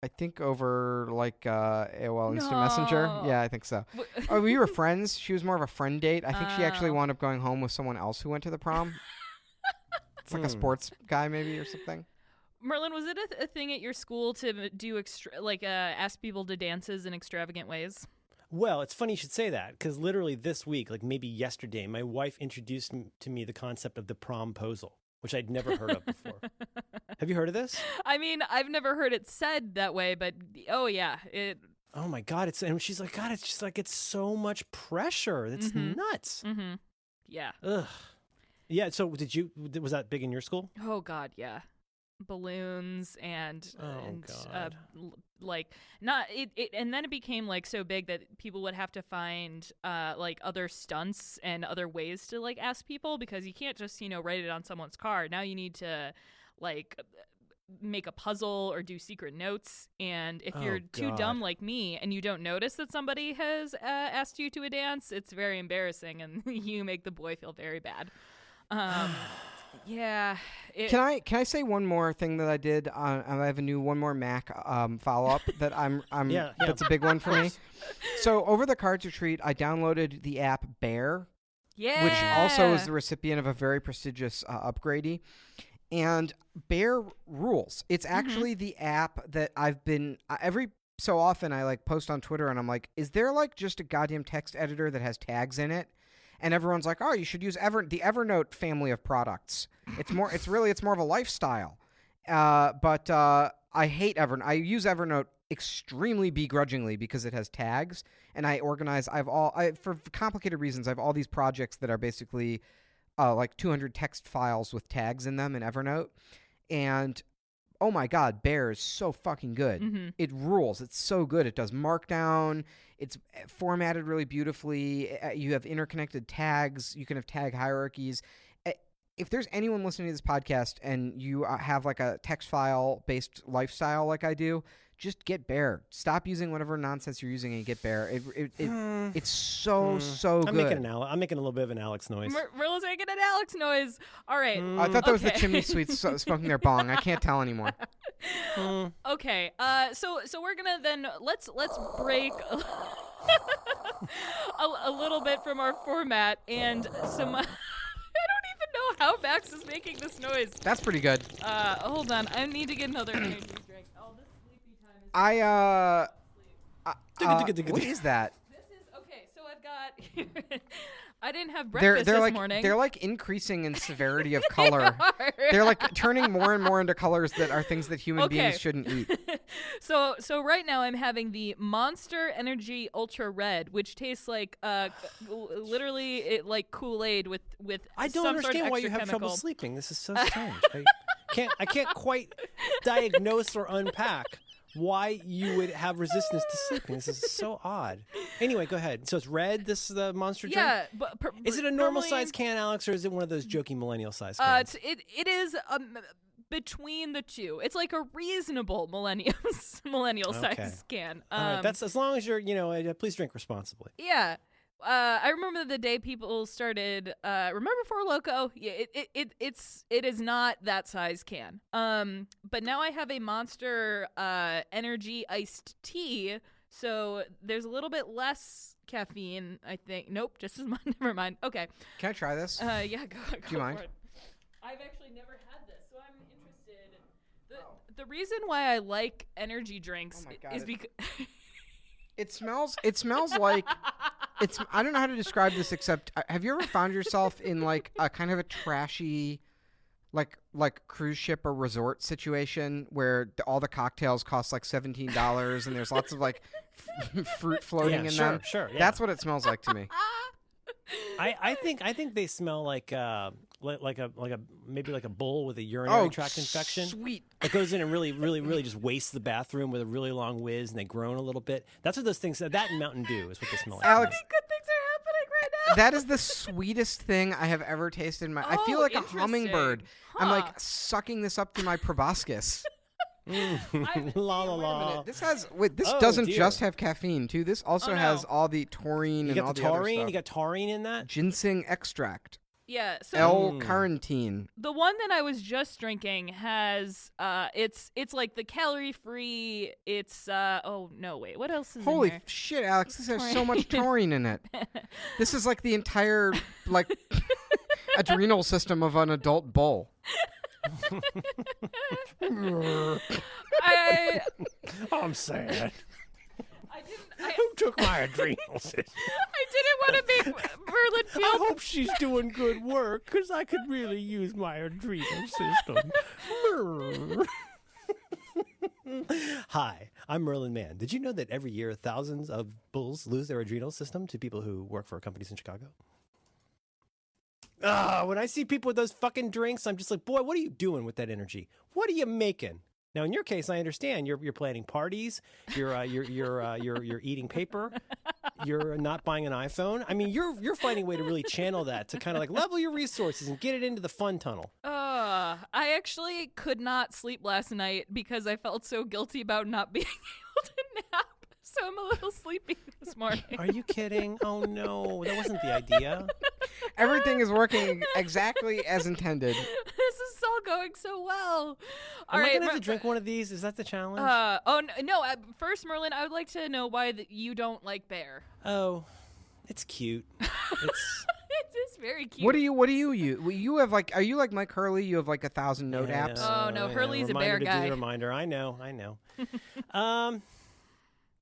I think over like AOL Instant Messenger. No. Yeah, I think so. Oh, we were friends. She was more of a friend date. I think she actually wound up going home with someone else who went to the prom. It's like a sports guy maybe or something. Merlin, was it a thing at your school to do ask people to dances in extravagant ways? Well, it's funny you should say that, because literally this week, like maybe yesterday, my wife introduced to me the concept of the promposal, which I'd never heard of before. Have you heard of this? I mean, I've never heard it said that way, but oh yeah, Oh my God! And she's like, God, it's just like it's so much pressure. It's nuts. Mm-hmm. Yeah. Ugh. Yeah. So was that big in your school? Oh God, yeah. Balloons and God. and then it became like so big that people would have to find like other stunts and other ways to like ask people, because you can't just write it on someone's card. Now you need to like make a puzzle or do secret notes, and if you're too dumb like me and you don't notice that somebody has asked you to a dance, it's very embarrassing and you make the boy feel very bad. Yeah. Can I say one more thing that I did? I have one more Mac follow up that I'm Yeah. That's a big one for me. So over the cards retreat, I downloaded the app Bear, Yeah. which also is the recipient of a very prestigious upgradey. And Bear rules. It's actually the app that I've been every so often I like post on Twitter and I'm like, is there like just a goddamn text editor that has tags in it? And everyone's like, oh, you should use the Evernote family of products. It's more of a lifestyle. But I hate Evernote. I use Evernote extremely begrudgingly because it has tags, and I organize. For complicated reasons, I have all these projects that are basically like 200 text files with tags in them in Evernote. And oh my God, Bear is so fucking good. Mm-hmm. It rules. It's so good. It does Markdown. It's formatted really beautifully. You have interconnected tags. You can have tag hierarchies. If there's anyone listening to this podcast and you have like a text file based lifestyle like I do, just get Bear. Stop using whatever nonsense you're using and get Bear. It's so good. I'm making a little bit of an Alex noise. Merle's making an Alex noise. All right. I thought that was the chimney sweeps smoking their bong. I can't tell anymore. Okay. So we're gonna then let's break a little bit from our format and some. I don't even know how Max is making this noise. That's pretty good. Hold on. I need to get another energy drink. Oh, this sleepy time is. What is that? This is okay. So I've got. I didn't have breakfast this morning. They're like increasing in severity of color. They're like turning more and more into colors that are things that human beings shouldn't eat. So right now I'm having the Monster Energy Ultra Red, which tastes like literally like Kool-Aid with I don't some understand sort of why you have extra trouble chemical. sleeping. This is so strange. I can't quite diagnose or unpack why you would have resistance to sleeping. This is so odd. Anyway, go ahead. So it's red, this is the monster drink? Yeah. But is it a normal size can, Alex, or is it one of those jokey millennial size cans? It is between the two. It's like a reasonable millennial size can. All right, that's as long as you're, please drink responsibly. Yeah. I remember the day people started. Remember Four Loko? Yeah, it is not that size can. But now I have a Monster Energy iced tea, so there's a little bit less caffeine. I think. Nope, just as much. Never mind. Okay. Can I try this? Yeah. Go Do you mind? for it. I've actually never had this, so I'm interested. The reason why I like energy drinks is because. It smells like I don't know how to describe this except have you ever found yourself in like a kind of a trashy like cruise ship or resort situation where all the cocktails cost like $17 and there's lots of like fruit floating in them? Sure. Yeah. That's what it smells like to me. I think they smell like a maybe like a bull with a urinary tract infection. Sweet. It goes in and really just wastes the bathroom with a really long whiz, and they groan a little bit. That's what those things. That and Mountain Dew is what they smell like. Alex, Good things are happening right now. that is the sweetest thing I have ever tasted in my. I feel like a hummingbird. Huh. I'm like sucking this up through my proboscis. La la la. This this Oh, doesn't dear. just have caffeine too. This also has no. all the taurine You and got all the the other taurine. stuff. You got taurine in that. Ginseng extract. Yeah. So L-carnitine. the one that I was just drinking has it's like the calorie free. It's oh no wait, what else is Holy in there? shit, Alex! This has so much taurine in it. This is like the entire like adrenal system of an adult bull. I'm sad. I Who took my adrenal system? didn't want to make Merlin I feel. hope she's doing good work, because I could really use my adrenal system. Hi, I'm Merlin Mann. Did you know that every year thousands of bulls lose their adrenal system to people who work for companies in Chicago? When I see people with those fucking drinks, I'm just like, boy, what are you doing with that energy? What are you making? Now, in your case, I understand you're planning parties, you're eating paper, you're not buying an iPhone. I mean, you're finding a way to really channel that to kind of like level your resources and get it into the fun tunnel. I actually could not sleep last night because I felt so guilty about not being able to nap. So I'm a little sleepy this morning. Are you kidding? Oh no, that wasn't the idea. Everything is working exactly as intended. This is all going so well. Am I gonna have to drink one of these? Is that the challenge? No. First, Merlin, I would like to know why you don't like bear. Oh, it's cute. It's It is very cute. What do you use? You have like, are you like Mike Hurley? You have like 1,000 note apps. Oh, no, Hurley's a bear reminder to do guy. the reminder. I know.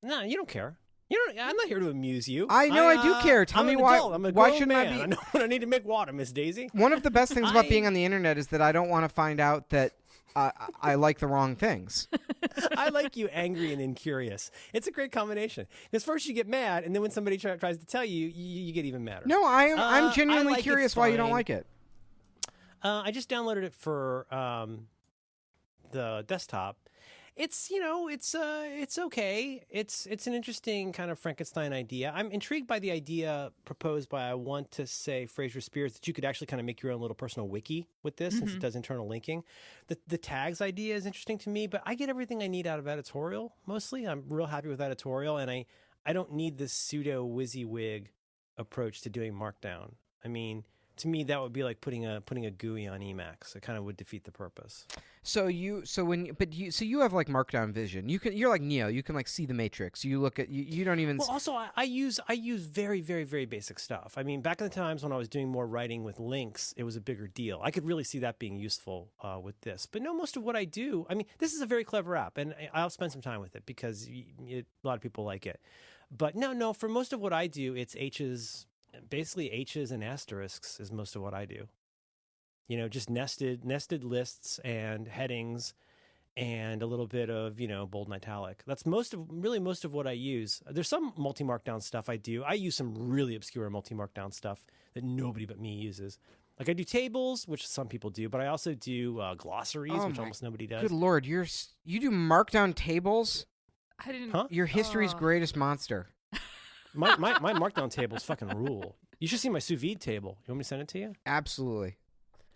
No, you don't care. I'm not here to amuse you. I know, I do care. Tell I'm me an why. adult. I'm a Why grown shouldn't man. I be? I know when I need to make water, Miss Daisy. One of the best things about being on the internet is that I don't want to find out that I like the wrong things. I like you angry and incurious. It's a great combination. Because first you get mad, and then when somebody tries to tell you, you get even madder. No, I'm I genuinely like it curious why you don't fine. like it. I just downloaded it for the desktop, It's it's okay. It's an interesting kind of Frankenstein idea. I'm intrigued by the idea proposed by I want to say Fraser Spears that you could actually kind of make your own little personal wiki with this since it does internal linking. The tags idea is interesting to me, but I get everything I need out of editorial mostly. I'm real happy with editorial, and I don't need this pseudo WYSIWYG approach to doing Markdown. I mean, to me, that would be like putting a GUI on Emacs. It kind of would defeat the purpose. So you have like Markdown vision. You're like Neo. You can like see the matrix. You look at you don't even. Well, also I use very very very basic stuff. I mean, back in the times when I was doing more writing with links, it was a bigger deal. I could really see that being useful with this. But no, most of what I do, I mean, this is a very clever app, and I'll spend some time with it because a lot of people like it. But no, for most of what I do, it's basically H's and asterisks is most of what I do. Just nested lists and headings and a little bit of, bold and italic. That's most of what I use. There's some multi-markdown stuff I do. I use some really obscure multi-markdown stuff that nobody but me uses. Like I do tables, which some people do, but I also do glossaries, which almost nobody does. Good Lord, you do Markdown tables? I didn't. Huh? You're history's greatest monster. My Markdown tables fucking rule. You should see my sous vide table. You want me to send it to you? Absolutely.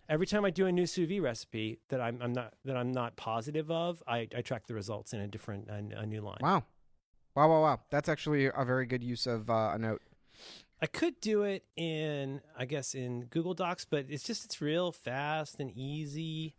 Every time I do a new sous vide recipe that I'm not positive of, I track the results in a new line. Wow. That's actually a very good use of a note. I could do it in Google Docs, but it's real fast and easy.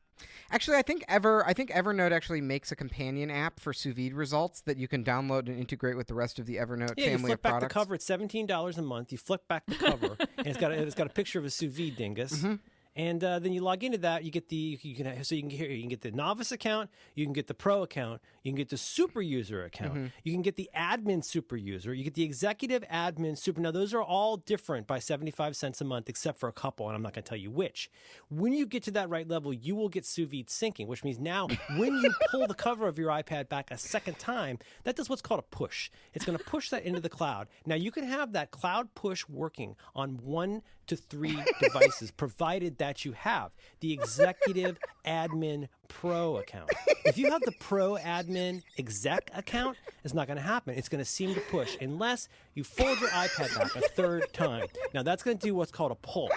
Actually, I think Evernote actually makes a companion app for sous vide results that you can download and integrate with the rest of the Evernote family of products. Yeah, you flip back the cover. It's $17 a month. You flip back the cover, and it's got a picture of a sous vide dingus. Mm-hmm. And then you log into that. You get you can get the novice account, you can get the pro account, you can get the super user account, you can get the admin super user, you get the executive admin super. Now those are all different by 75 cents a month, except for a couple, and I'm not going to tell you which. When you get to that right level, you will get sous vide syncing, which means now when you pull the cover of your iPad back a second time, that does what's called a push. It's going to push that into the cloud. Now you can have that cloud push working on 1 to 3 devices, provided that you have the executive admin pro account. If you have the pro admin exec account, it's not going to happen. It's going to seem to push unless you fold your iPad back a third time. Now that's going to do what's called a pull,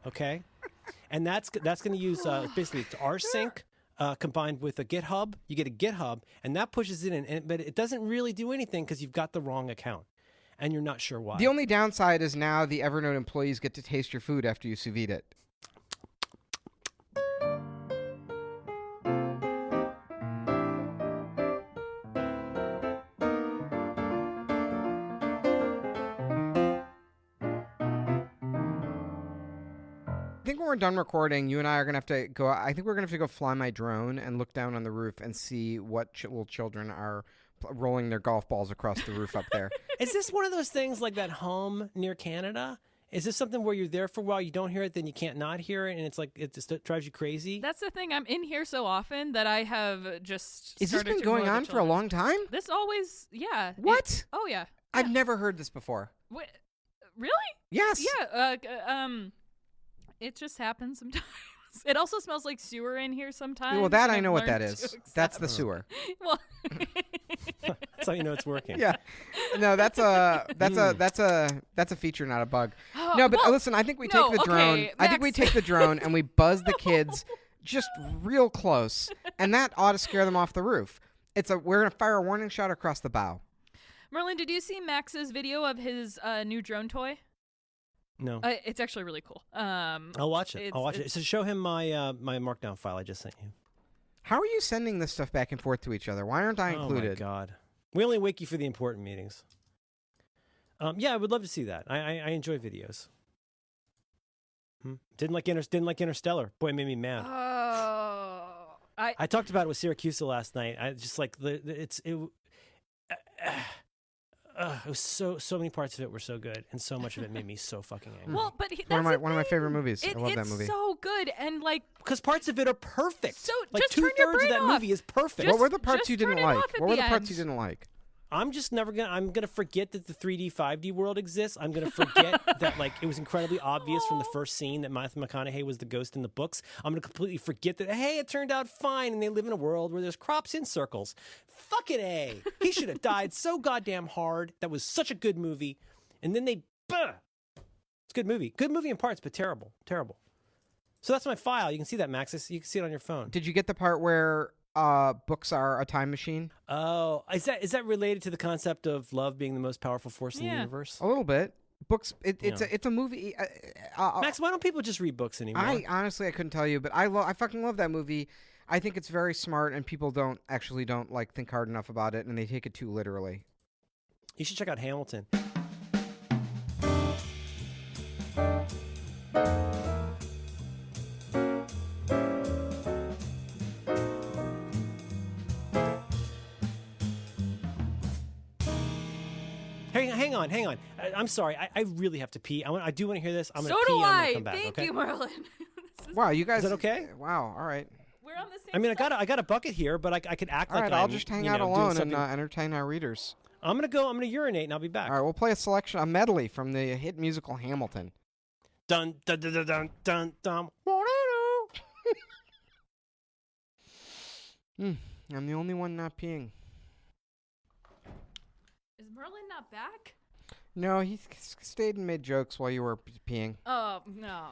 okay? And that's going to use basically it's rsync combined with a GitHub. You get a GitHub, and that pushes it in, but it doesn't really do anything because you've got the wrong account. And you're not sure why. The only downside is now the Evernote employees get to taste your food after you sous vide it. I think when we're done recording, you and I are going to have to go. I think we're going to have to go fly my drone and look down on the roof and see what little children are rolling their golf balls across the roof up there. Is this one of those things like that home near Canada? Is this something where you're there for a while, you don't hear it, then you can't not hear it, and it's like it just drives you crazy? That's the thing. I'm in here so often that I have just. Is this been going on for a long time? This always, yeah. What? Oh yeah. I've never heard this before. What? Really? Yes. Yeah. It just happens sometimes. It also smells like sewer in here sometimes. Well, that I know what that is. That's the sewer. Well, that's how you know it's working. Yeah. No, that's a feature, not a bug. No, but listen, I think we take the drone. Okay, I think we take the drone and we buzz the kids just real close, and that ought to scare them off the roof. We're gonna fire a warning shot across the bow. Merlin, did you see Max's video of his new drone toy? No. It's actually really cool. I'll watch it. So show him my my Markdown file I just sent you. How are you sending this stuff back and forth to each other? Why aren't I included? Oh my God. We only wake you for the important meetings. Yeah, I would love to see that. I enjoy videos. Didn't like Interstellar. Boy, it made me mad. Oh. I talked about it with Syracuse last night. I just like it was so many parts of it were so good, and so much of it made me so fucking angry. Well, but one of my favorite movies. I love that movie. It's so good, and like because parts of it are perfect. So like just turn your 2/3 of that brain off. movie is perfect. What were the parts you didn't like? What were the parts you didn't like? I'm just never gonna. I'm gonna forget that the 3D, 5D world exists. I'm gonna forget that like it was incredibly obvious from the first scene that Matthew McConaughey was the ghost in the books. I'm gonna completely forget that. Hey, it turned out fine, and they live in a world where there's crops in circles. Fucking A. He should have died so goddamn hard. That was such a good movie, and then they. It's a good movie. Good movie in parts, but terrible, terrible. So that's my file. You can see that, Maxis. You can see it on your phone. Did you get the part where books are a time machine? Oh, is that related to the concept of love being the most powerful force in the universe? A little bit. Books. It's a movie. Max, why don't people just read books anymore? I honestly couldn't tell you, but I fucking love that movie. I think it's very smart, and people don't like think hard enough about it, and they take it too literally. You should check out Hamilton. Hang on. I'm sorry. I really have to pee. I do want to hear this. I'm going to pee and I'm going to come back. Thank okay? you, Merlin. Wow, you guys. Is that okay? Wow. All right. We're on the same. I mean, I got a bucket here, but I could act All like right, I'll just hang out alone and entertain our readers. I'm gonna urinate and I'll be back. All right, we'll play a medley from the hit musical Hamilton. Dun dun dun dun dun dun dun. I'm the only one not peeing. Is Merlin not back? No, he stayed and made jokes while you were peeing. Oh no.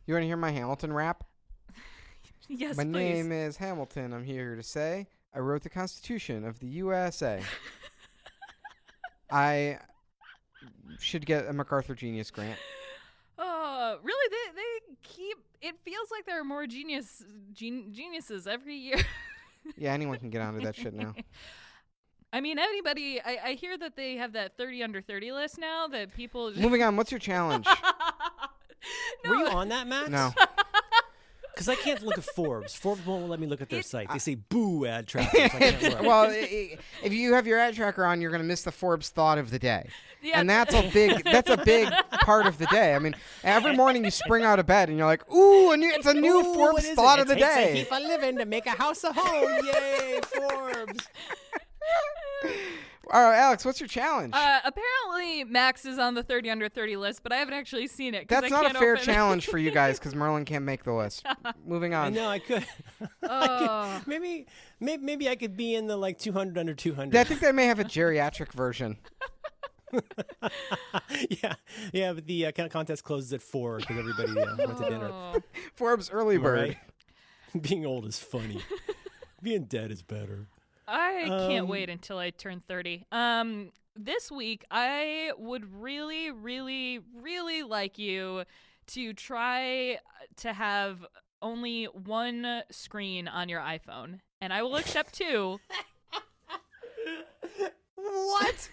You want to hear my Hamilton rap? Yes, My please. name is Hamilton. I'm here to say I wrote the Constitution of the USA. I should get a MacArthur Genius Grant. Oh, really? They keep. It feels like there are more geniuses every year. Yeah, anyone can get onto that shit now. I mean, anybody. I hear that they have that 30 under 30 list now that people. Moving on. What's your challenge? No. Were you on that, Max? No. Because I can't look at Forbes. Forbes won't let me look at their site. They say boo ad trackers. I can't look. Well, if you have your ad tracker on, you're going to miss the Forbes thought of the day. Yeah. And that's a big part of the day. I mean, every morning you spring out of bed and you're like, ooh, it's a new Forbes thought of the day. It takes a heap of living to make a house a home. Yay, Forbes. All right, Alex, what's your challenge? Apparently, Max is on the 30 under 30 list, but I haven't actually seen it. That's not a fair challenge for you guys because Merlin can't make the list. Moving on. I know I could. Oh. Maybe I could be in the like 200 under 200. I think they may have a geriatric version. yeah, but the contest closes at 4 because everybody went to dinner. Forbes early Am I bird. right? Being old is funny. Being dead is better. I can't wait until I turn 30. This week, I would really, really, really like you to try to have only one screen on your iPhone, and I will accept 2. What?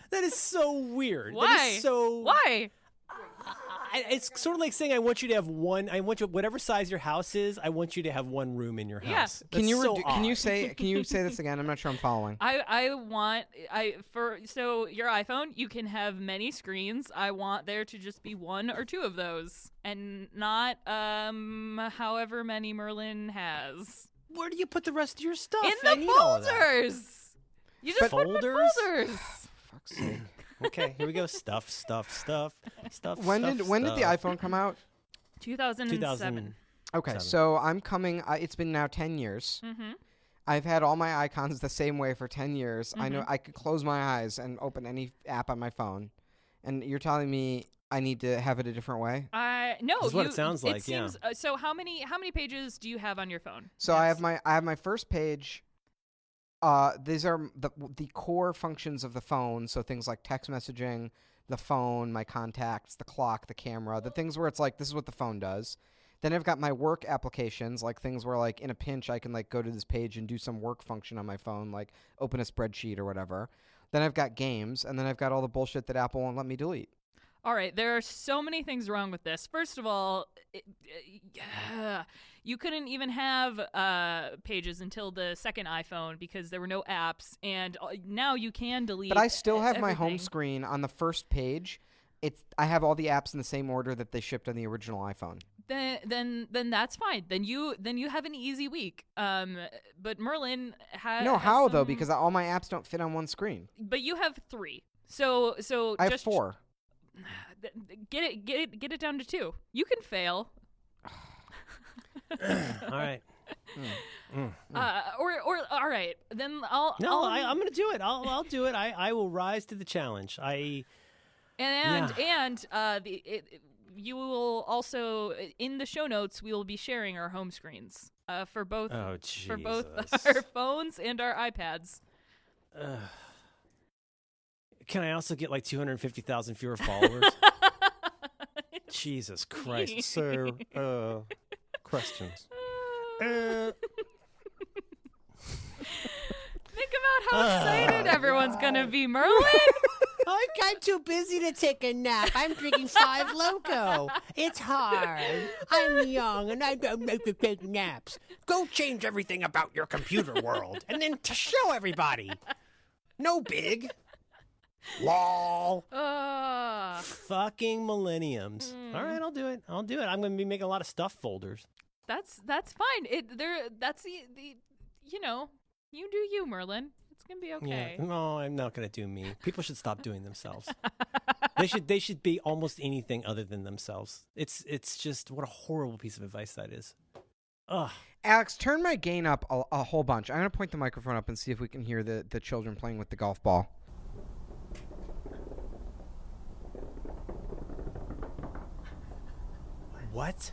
That is so weird. Why? That is so. Why? It's sort of like saying I want you to have one. I want you, whatever size your house is. I want you to have one room in your house. Yeah. That's Can you so can you odd. say this again? I'm not sure I'm following. So your iPhone, you can have many screens. I want there to just be 1 or 2 of those, and not however many Merlin has. Where do you put the rest of your stuff? In I the need all of that. folders. You just put them in Folders? folders. Fuck's sake. Okay, here we go. Stuff. When did the iPhone come out? 2007. 2000. Okay, 7. so I'm coming. It's been now 10 years. Mm-hmm. I've had all my icons the same way for 10 years. I know Mhm. I could close my eyes and open any app on my phone. And you're telling me I need to have it a different way? No. That's what it sounds like, Seems, so how many pages do you have on your phone? So I have my first page. These are the core functions of the phone. So things like text messaging, the phone, my contacts, the clock, the camera, the things where it's like, this is what the phone does. Then I've got my work applications, like things where like in a pinch, I can like go to this page and do some work function on my phone, like open a spreadsheet or whatever. Then I've got games, and then I've got all the bullshit that Apple won't let me delete. All right, there are so many things wrong with this. First of all, you couldn't even have pages until the second iPhone because there were no apps, and now you can delete. But I still have my home everything. screen on the first page. I have all the apps in the same order that they shipped on the original iPhone. then that's fine. Then you have an easy week. But Merlin has No, how though? Because all my apps don't fit on one screen. But you have 3. So I just have 4. Get it down to 2. You can fail. All right. Or all right. Then I'm gonna do it. I'll do it. I will rise to the challenge. You will also in the show notes we will be sharing our home screens for both our phones and our iPads. Can I also get like 250,000 fewer followers? Jesus Christ. So, questions. Think about how excited everyone's gonna be, Merlin. I'm too busy to take a nap. I'm drinking 5 Loco. It's hard. I'm young and I don't make to take naps. Go change everything about your computer world and then to show everybody. No big. Lol. Fucking millenniums. All right, I'll do it. I'm going to be making a lot of stuff folders. That's fine. That's the you know, you do you, Merlin. It's gonna be okay. Yeah. No, I'm not gonna do me. People should stop doing themselves. They should be almost anything other than themselves. It's just what a horrible piece of advice that is. Ugh. Alex, turn my gain up a whole bunch. I'm gonna point the microphone up and see if we can hear the children playing with the golf ball. What?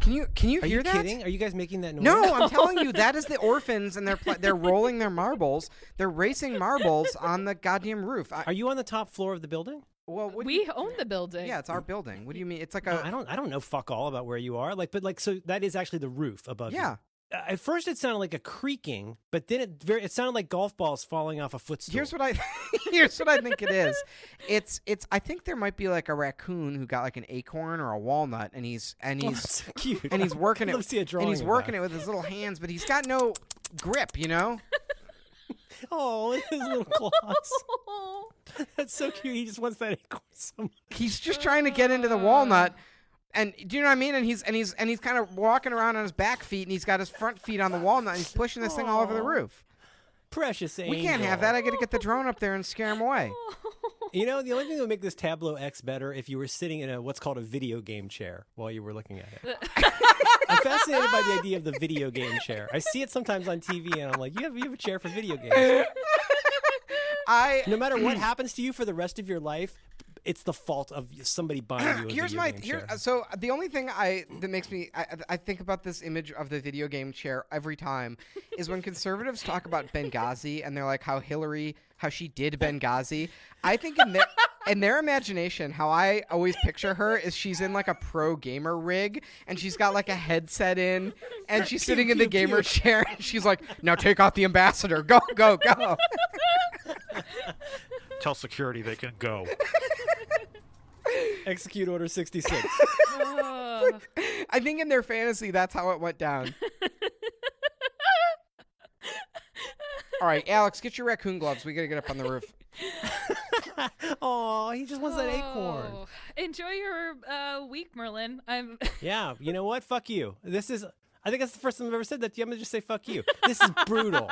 Can you hear that? Are you kidding? Are you guys making that noise? No, I'm telling you, that is the Orphans, and they're rolling their marbles. They're racing marbles on the goddamn roof. Are you on the top floor of the building? Well, we own the building. Yeah, it's our building. What do you mean? It's like no, I don't know fuck all about where you are. So that is actually the roof above you. Yeah. At first, it sounded like a creaking, but then it sounded like golf balls falling off a footstool. Here's what I think it is. It's I think there might be like a raccoon who got like an acorn or a walnut, and he's so cute. and he's working it. See a drawing and he's working it with his little hands, but he's got no grip, you know. Oh, his little claws. That's so cute. He just wants that acorn so much. He's just trying to get into the walnut. And do you know what I mean? And he's kind of walking around on his back feet, and he's got his front feet on the walnut, and he's pushing this thing all over the roof. Precious angel. We can't have that. I got to get the drone up there and scare him away. You know, the only thing that would make this Tableau X better if you were sitting in what's called a video game chair while you were looking at it. I'm fascinated by the idea of the video game chair. I see it sometimes on TV, and I'm like, you have a chair for video games. No matter what happens to you for the rest of your life, it's the fault of somebody buying you a video game chair. So the only thing that makes me I think about this image of the video game chair every time is when conservatives talk about Benghazi and they're like how she did Benghazi. I think in their imagination, how I always picture her is she's in like a pro gamer rig and she's got like a headset in and she's sitting in the gamer chair and she's like, now take out the ambassador. Go, go, go. Tell security they can go. Execute Order 66. I think in their fantasy, that's how it went down. All right, Alex, get your raccoon gloves. We got to get up on the roof. Oh, he just wants that acorn. Enjoy your week, Merlin. Yeah, you know what? Fuck you. I think that's the first time I've ever said that to you. I'm going to just say fuck you. This is brutal.